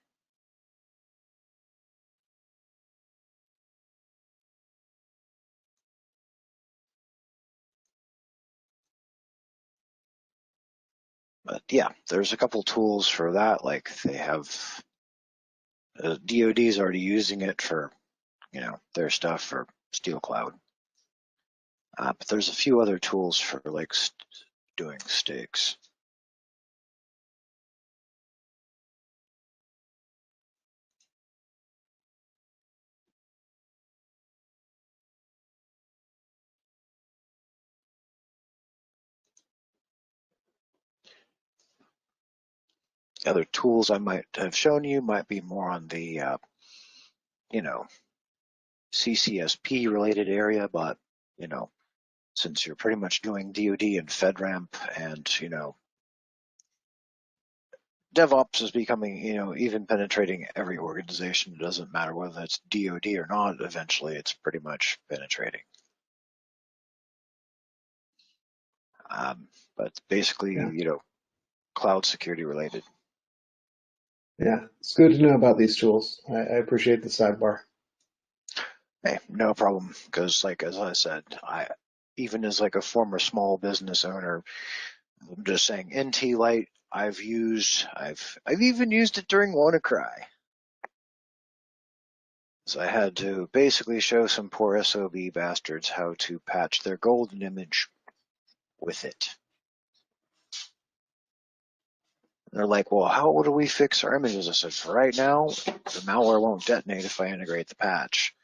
But yeah, there's a couple tools for that. Like they have, DoD's already using it for, their stuff for Steel Cloud. But there's a few other tools for like doing stakes. The other tools I might have shown you might be more on the, CCSP related area, but, since you're pretty much doing DoD and FedRAMP and, DevOps is becoming, even penetrating every organization. It doesn't matter whether it's DoD or not. Eventually, it's pretty much penetrating. But basically, cloud security related. Yeah, it's good to know about these tools. I appreciate the sidebar. Hey, no problem. Because, like as I said, even as like a former small business owner, I'm just saying NT Lite. I've even used it during WannaCry. So I had to basically show some poor SOB bastards how to patch their golden image with it. They're like, well, how do we fix our images? I said, for right now, the malware won't detonate if I integrate the patch.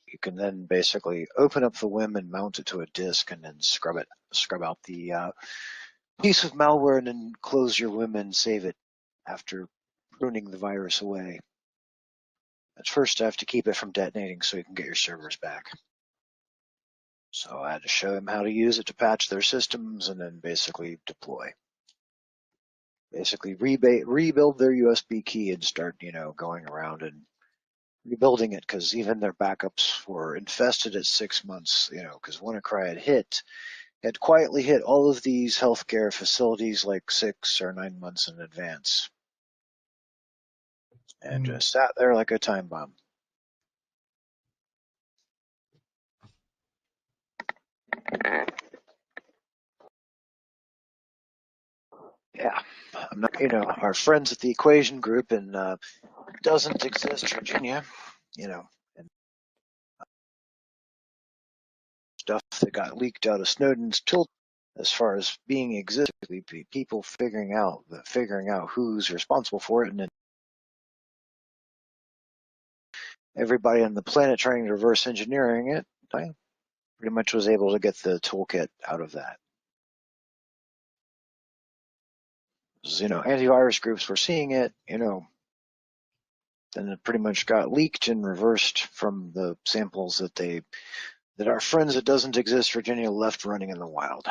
You can then basically open up the WIM and mount it to a disk and then scrub out the piece of malware and then close your WIM and save it after pruning the virus away. At first, I have to keep it from detonating so you can get your servers back. So I had to show them how to use it to patch their systems and then basically deploy. Basically rebuild their USB key and start, going around and rebuilding it, because even their backups were infested at 6 months, because WannaCry had quietly hit all of these healthcare facilities like 6 or 9 months in advance and just sat there like a time bomb. Yeah, I'm not, our friends at the Equation Group in doesn't exist, Virginia, and stuff that got leaked out of Snowden's tilt as far as being existed, people figuring out who's responsible for it, and then everybody on the planet trying to reverse engineering it. I pretty much was able to get the toolkit out of that. Antivirus groups were seeing it, then it pretty much got leaked and reversed from the samples that our friends that doesn't exist Virginia left running in the wild.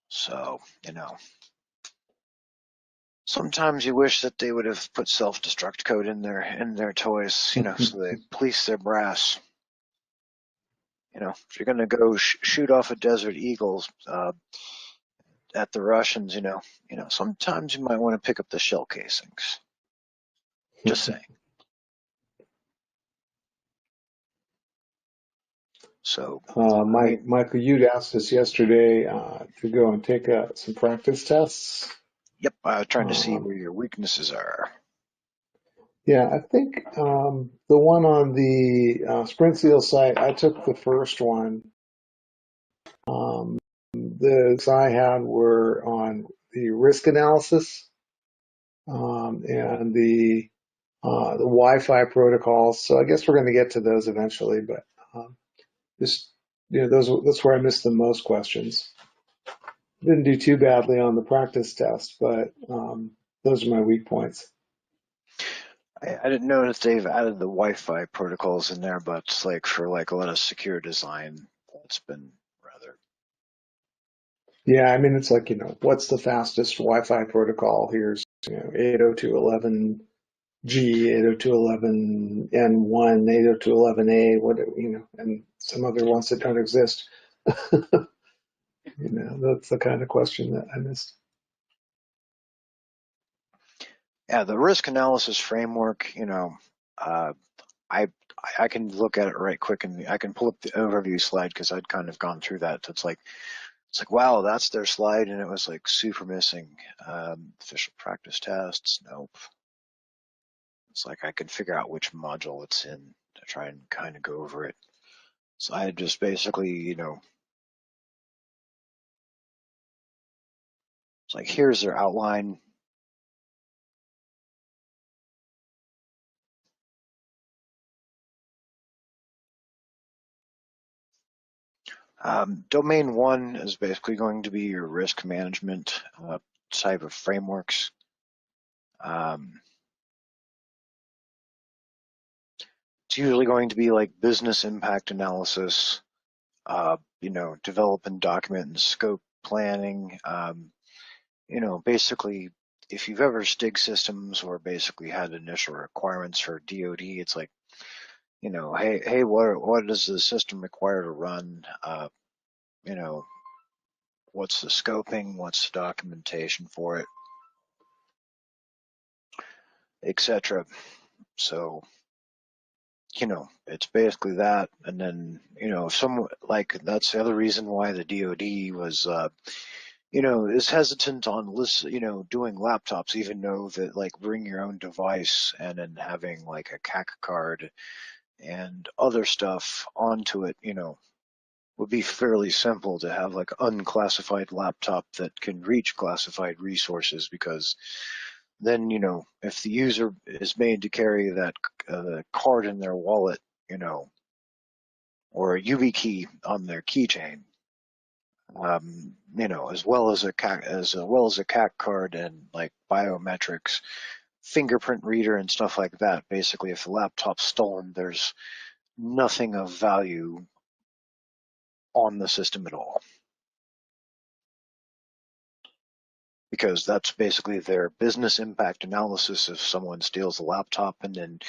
So, sometimes you wish that they would have put self-destruct code in their toys, so they police their brass. If you're going to go shoot off a Desert Eagle at the Russians, sometimes you might want to pick up the shell casings. Just saying. So, Michael, you'd asked us yesterday to go and take some practice tests. Yep, trying to see where your weaknesses are. Yeah, I think the one on the Sprintzeal site, I took the first one. The I had were on the risk analysis and the Wi-Fi protocols. So I guess we're going to get to those eventually, but just that's where I missed the most questions. Didn't do too badly on the practice test, but those are my weak points. I didn't know if they've added the Wi-Fi protocols in there, but it's for a lot of secure design, that's been rather. Yeah, I mean, it's what's the fastest Wi-Fi protocol? Here's 802.11g, 802.11n1, 802.11a, and some other ones that don't exist. That's the kind of question that I missed. Yeah, the risk analysis framework, I can look at it right quick and I can pull up the overview slide because I'd kind of gone through that. It's like, wow, that's their slide, and it was super missing. Official practice tests, nope. It's I can figure out which module it's in to try and kind of go over it. So I just basically, it's here's their outline. Domain 1 is basically going to be your risk management type of frameworks. It's usually going to be business impact analysis, develop and document and scope planning. Basically, if you've ever STIG systems or basically had initial requirements for DoD, it's hey, what does the system require to run? What's the scoping? What's the documentation for it, etc. So, it's basically that. And then, that's the other reason why the DoD was, is hesitant on doing laptops, even though that bring your own device and then having a CAC card and other stuff onto it, would be fairly simple to have unclassified laptop that can reach classified resources, because then, if the user is made to carry that card in their wallet, or a YubiKey on their keychain, as well as a CAC card and biometrics, fingerprint reader and stuff like that. Basically, if the laptop's stolen, there's nothing of value on the system at all, because that's basically their business impact analysis. If someone steals the laptop and then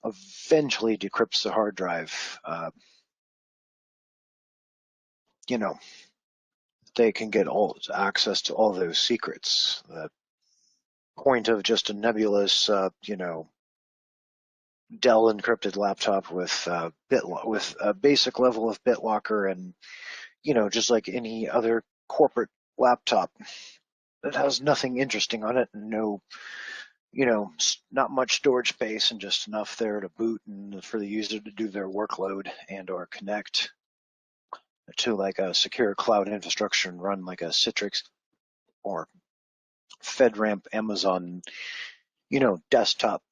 eventually decrypts the hard drive, they can get access to all those secrets. The point of just a nebulous, Dell encrypted laptop with with a basic level of BitLocker, and just like any other corporate laptop that has nothing interesting on it, and no, not much storage space, and just enough there to boot and for the user to do their workload and or connect to like a secure cloud infrastructure and run like a Citrix or FedRAMP Amazon, desktop.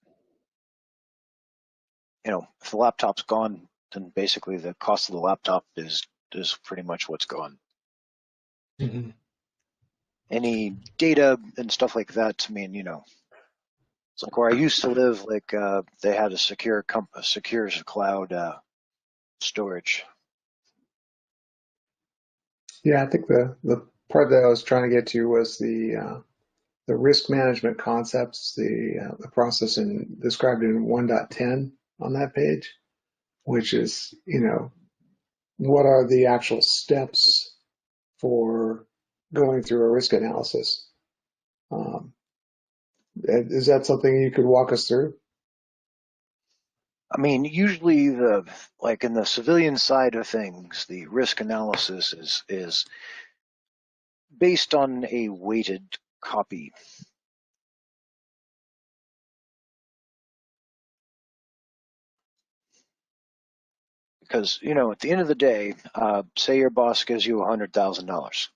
If the laptop's gone, then basically the cost of the laptop is pretty much what's gone. Mm-hmm. Any data and stuff like that, I mean, it's like where I used to live, like they had a secure cloud storage. Yeah, I think the part that I was trying to get to was the risk management concepts, the process described in 1.10 on that page, which is, what are the actual steps for going through a risk analysis? Is that something you could walk us through? I mean, usually like in the civilian side of things, the risk analysis is based on a weighted copy. Because, at the end of the day, say your boss gives you $100,000.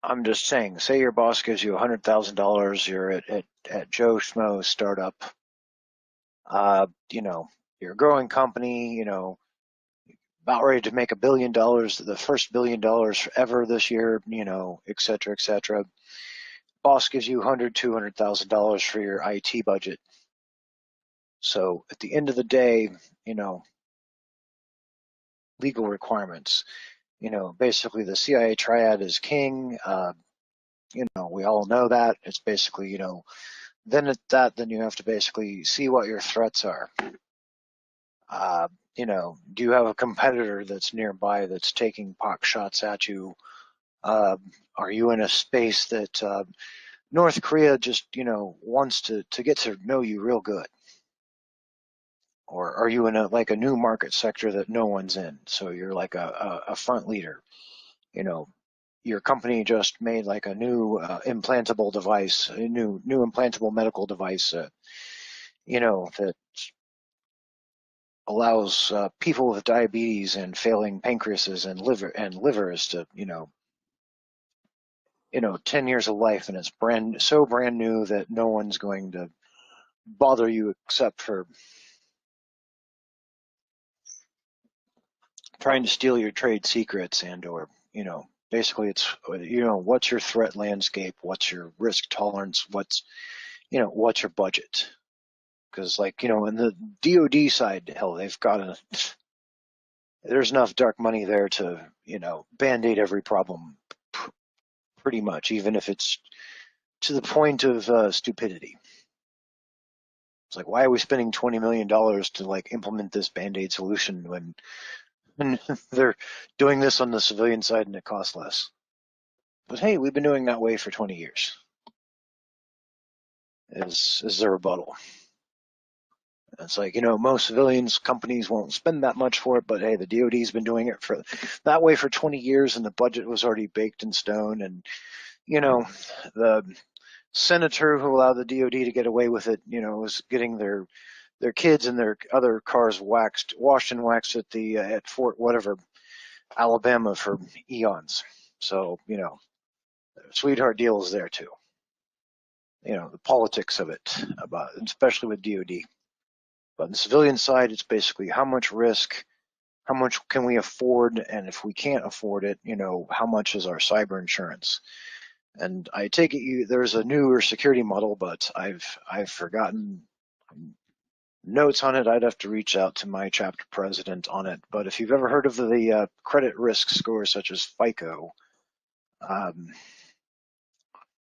I'm just saying, say your boss gives you $100,000, you're at Joe Schmo's startup. You're a growing company, about ready to make $1 billion, the first $1 billion ever this year, et cetera, et cetera. Boss gives you $200,000 for your IT budget. So at the end of the day, legal requirements, basically the CIA triad is king. We all know that. It's basically, then then you have to basically see what your threats are. Do you have a competitor that's nearby that's taking pot shots at you? Are you in a space that North Korea just, wants to get to know you real good? Or are you in a new market sector that no one's in? So you're like a front leader. Your company just made like a new implantable device, a new implantable medical device, that allows people with diabetes and failing pancreases and livers to, 10 years of life, and it's brand new that no one's going to bother you except for trying to steal your trade secrets and or, basically it's, what's your threat landscape, what's your risk tolerance, what's your budget? Because in the DoD side, hell, there's enough dark money there to, band-aid every problem pretty much, even if it's to the point of stupidity. It's like, why are we spending $20 million to like implement this band-aid solution when they're doing this on the civilian side and it costs less? But hey, we've been doing that way for 20 years. Is the rebuttal. It's like, most civilians companies won't spend that much for it, but hey, the DoD's been doing it for that way for 20 years, and the budget was already baked in stone. And the senator who allowed the DoD to get away with it, was getting their kids and their other cars washed and waxed at Fort whatever, Alabama for eons. So sweetheart deal is there too. The politics of it, especially with DoD. But on the civilian side, it's basically how much risk, how much can we afford, and if we can't afford it, how much is our cyber insurance? And I take it there's a newer security model, but I've forgotten notes on it. I'd have to reach out to my chapter president on it. But if you've ever heard of the credit risk scores such as FICO,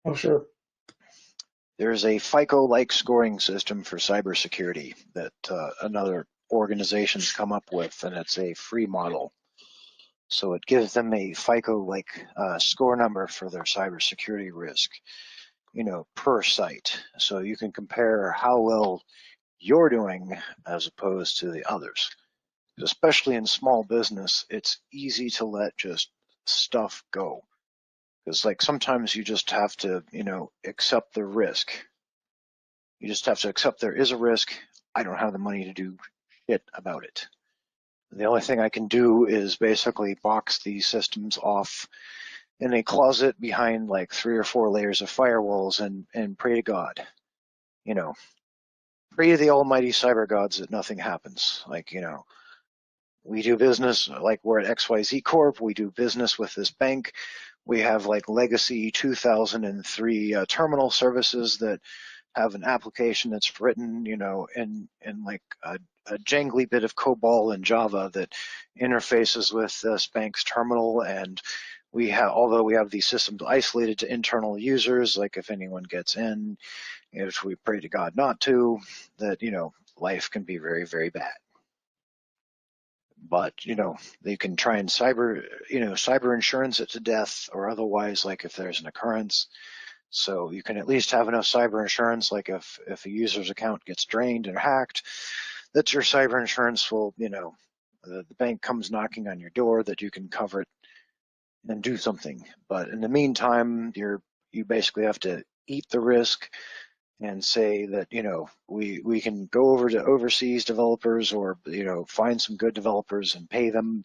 Oh, sure. there's a FICO-like scoring system for cybersecurity that another organization's come up with, and it's a free model. So it gives them a FICO-like score number for their cybersecurity risk, per site. So you can compare how well you're doing as opposed to the others. Especially in small business, it's easy to let just stuff go. Because like sometimes you just have to, accept the risk. You just have to accept there is a risk. I don't have the money to do shit about it. The only thing I can do is basically box these systems off in a closet behind like 3 or 4 layers of firewalls and pray to God. Pray to the almighty cyber gods that nothing happens. Like, we do business, like we're at XYZ Corp, we do business with this bank. We have like legacy 2003 terminal services that have an application that's written, in like a jangly bit of COBOL and Java that interfaces with this bank's terminal. And although we have these systems isolated to internal users, like if anyone gets in, which we pray to God not to, that, life can be very, very bad. But, they can try and cyber insurance it to death, or otherwise, like if there's an occurrence. So you can at least have enough cyber insurance, like if a user's account gets drained and hacked, that your cyber insurance will, the bank comes knocking on your door, that you can cover it and do something. But in the meantime, you basically have to eat the risk and say that, we can go over to overseas developers, or, find some good developers and pay them,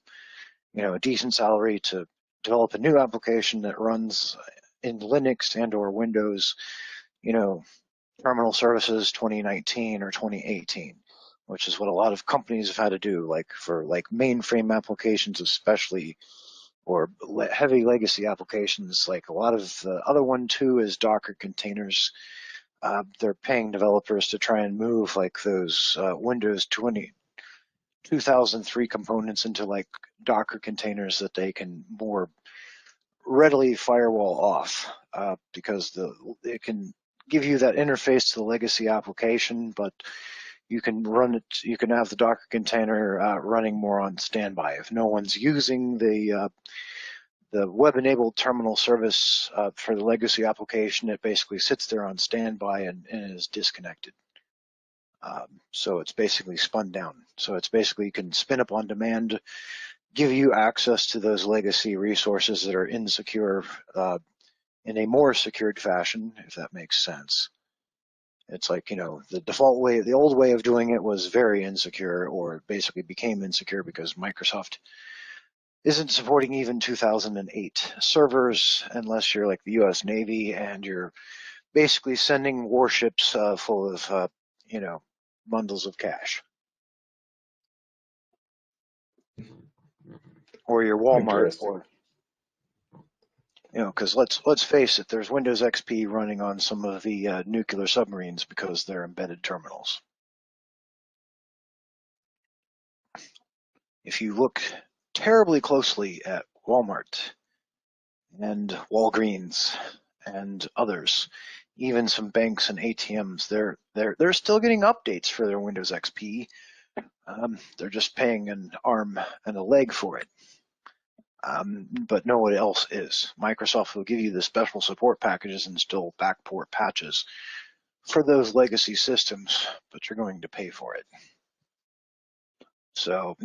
a decent salary to develop a new application that runs in Linux and or Windows, terminal services 2019 or 2018, which is what a lot of companies have had to do, like for like mainframe applications especially, or heavy legacy applications. Like a lot of the other one too is Docker containers. They're paying developers to try and move like those Windows 2003 components into like Docker containers that they can more readily firewall off, because it can give you that interface to the legacy application, but you can have the Docker container running more on standby. If no one's using the web-enabled terminal service for the legacy application, it basically sits there on standby and is disconnected. So it's basically spun down. So it's basically, you can spin up on demand, give you access to those legacy resources that are insecure in a more secured fashion, if that makes sense. It's like, the default way, the old way of doing it was very insecure, or basically became insecure because Microsoft isn't supporting even 2008 servers unless you're like the US Navy and you're basically sending warships full of, bundles of cash. Or your Walmart, or, because let's face it, there's Windows XP running on some of the nuclear submarines because they're embedded terminals. If you look terribly closely at Walmart and Walgreens and others, even some banks and ATMs, they're still getting updates for their Windows XP. They're just paying an arm and a leg for it. But no one else is. Microsoft will give you the special support packages and still backport patches for those legacy systems, but you're going to pay for it. So,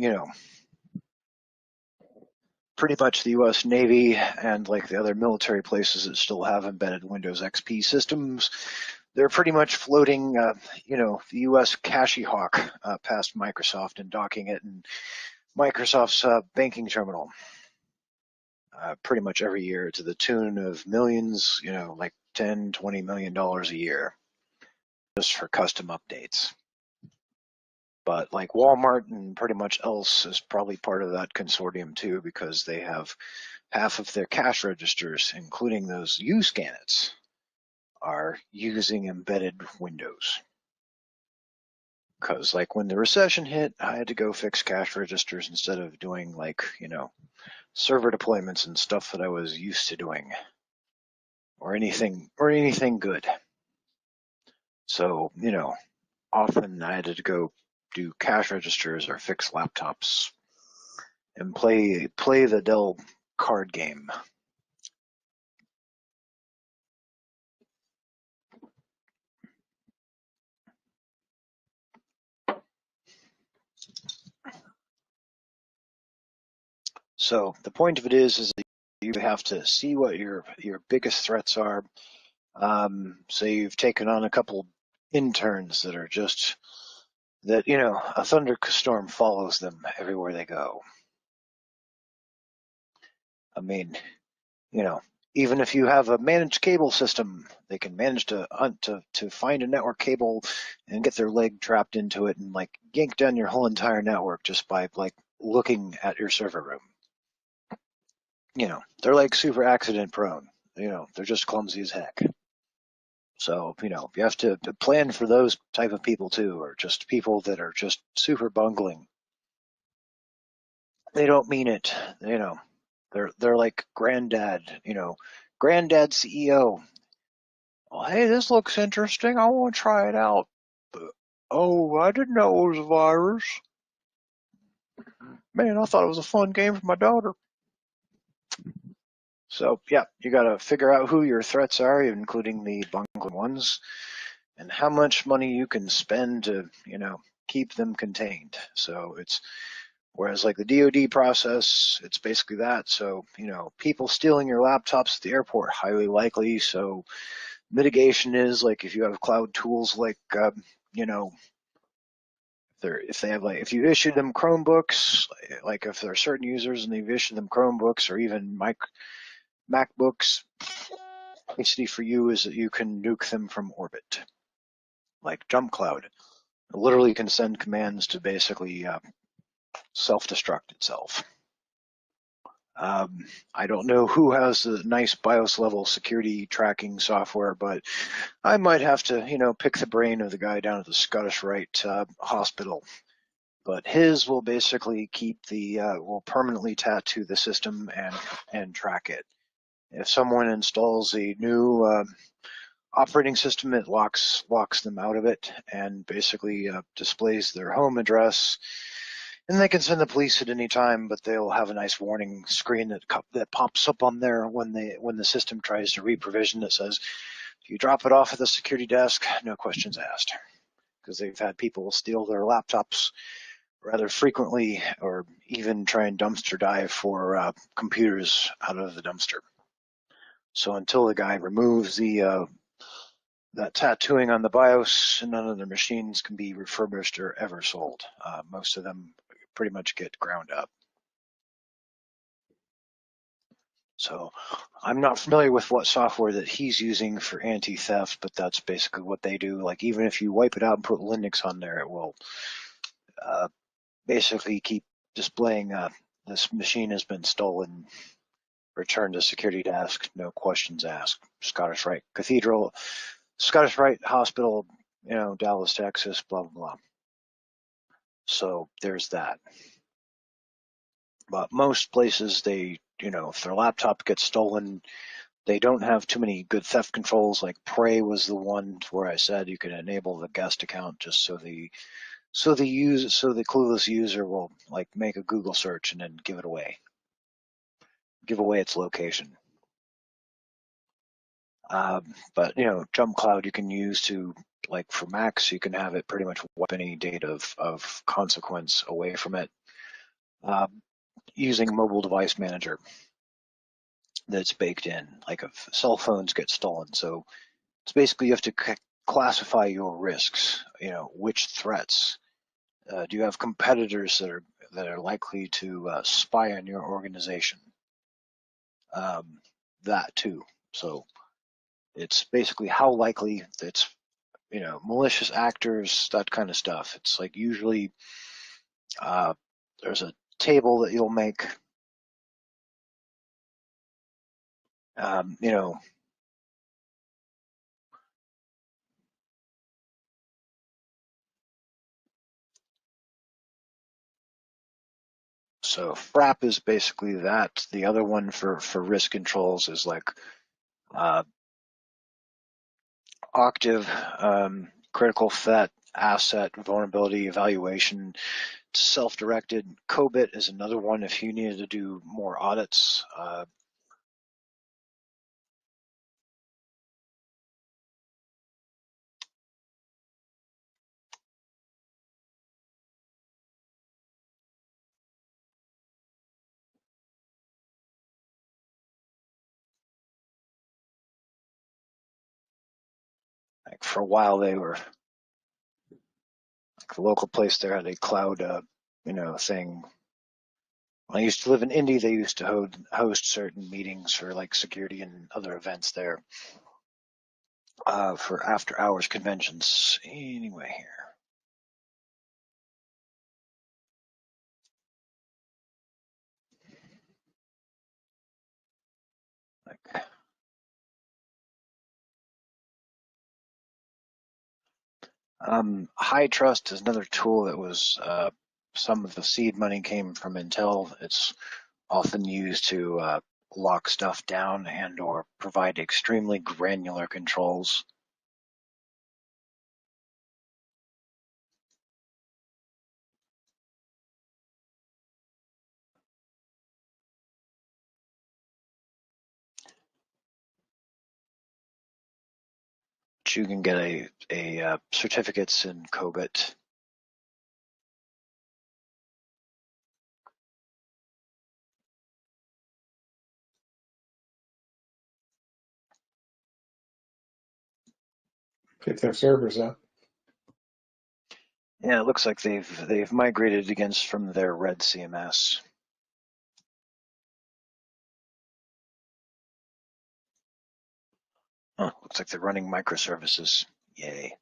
pretty much the US Navy and like the other military places that still have embedded Windows XP systems, they're pretty much floating, the US Cashy Hawk past Microsoft and docking it in Microsoft's banking terminal. Pretty much every year, to the tune of millions, like $10, $20 million a year, just for custom updates. But like Walmart and pretty much else is probably part of that consortium too, because they have half of their cash registers, including those U-Scanits, are using embedded Windows. Because like when the recession hit, I had to go fix cash registers instead of doing like, server deployments and stuff that I was used to doing, or anything good. So, often I had to go do cash registers or fix laptops. and play the Dell card game. So the point of it is that you have to see what your biggest threats are. Say you've taken on a couple interns that are just that, a thunderstorm follows them everywhere they go. I mean, even if you have a managed cable system, they can manage to find a network cable and get their leg trapped into it and like yank down your whole entire network just by like looking at your server room. They're like super accident prone. They're just clumsy as heck. So, you have to plan for those type of people too, or just people that are just super bungling. They don't mean it. They're like granddad, granddad CEO. Oh, hey, this looks interesting. I want to try it out. But, oh, I didn't know it was a virus. Man, I thought it was a fun game for my daughter. So, yeah, you got to figure out who your threats are, including the bungling ones, and how much money you can spend to, keep them contained. So whereas like the DoD process, it's basically that. So, people stealing your laptops at the airport, highly likely. So mitigation is like if you have cloud tools like, if they have like, if you issue them Chromebooks, like if there are certain users and they've issued them Chromebooks or even MacBooks, basically for you is that you can nuke them from orbit, like Jump Cloud. It literally can send commands to basically self-destruct itself. I don't know who has the nice BIOS level security tracking software, but I might have to, pick the brain of the guy down at the Scottish Rite Hospital. But his will basically will permanently tattoo the system and track it. If someone installs a new operating system, it locks them out of it and basically displays their home address. And they can send the police at any time, but they'll have a nice warning screen that pops up on there when the system tries to reprovision that says, if you drop it off at the security desk, no questions asked. Because they've had people steal their laptops rather frequently, or even try and dumpster dive for computers out of the dumpster. So until the guy removes that tattooing on the BIOS, none of their machines can be refurbished or ever sold. Most of them pretty much get ground up. So I'm not familiar with what software that he's using for anti-theft, but that's basically what they do. Like even if you wipe it out and put Linux on there, it will basically keep displaying this machine has been stolen, return to security desk, no questions asked. Scottish Rite Cathedral, Scottish Rite Hospital, Dallas, Texas, blah, blah, blah. So there's that. But most places, if their laptop gets stolen, they don't have too many good theft controls. Like Prey was the one where I said you can enable the guest account just so the clueless user will like make a Google search and then give away its location. But Jump Cloud you can use to, like for Macs, you can have it pretty much wipe any data of consequence away from it using mobile device manager that's baked in. Like if cell phones get stolen, so it's basically you have to classify your risks. Which threats. Do you have competitors that are likely to spy on your organization? That too. So it's basically how likely it's, malicious actors, that kind of stuff. It's like usually there's a table that you'll make, so FRAP is basically that. The other one for risk controls is like Octave, critical threat, asset, vulnerability evaluation. self-directed. COBIT is another one if you needed to do more audits. Like for a while, they were like the local place there had a cloud, thing. When I used to live in Indy, they used to host certain meetings for like security and other events there for after-hours conventions. Anyway, here. Like, High Trust is another tool that was some of the seed money came from Intel. It's often used to lock stuff down and or provide extremely granular controls. But you can get a certificates in COBIT. Get their servers up. Yeah, it looks like they've migrated against from their red CMS. Looks like they're running microservices. Yay.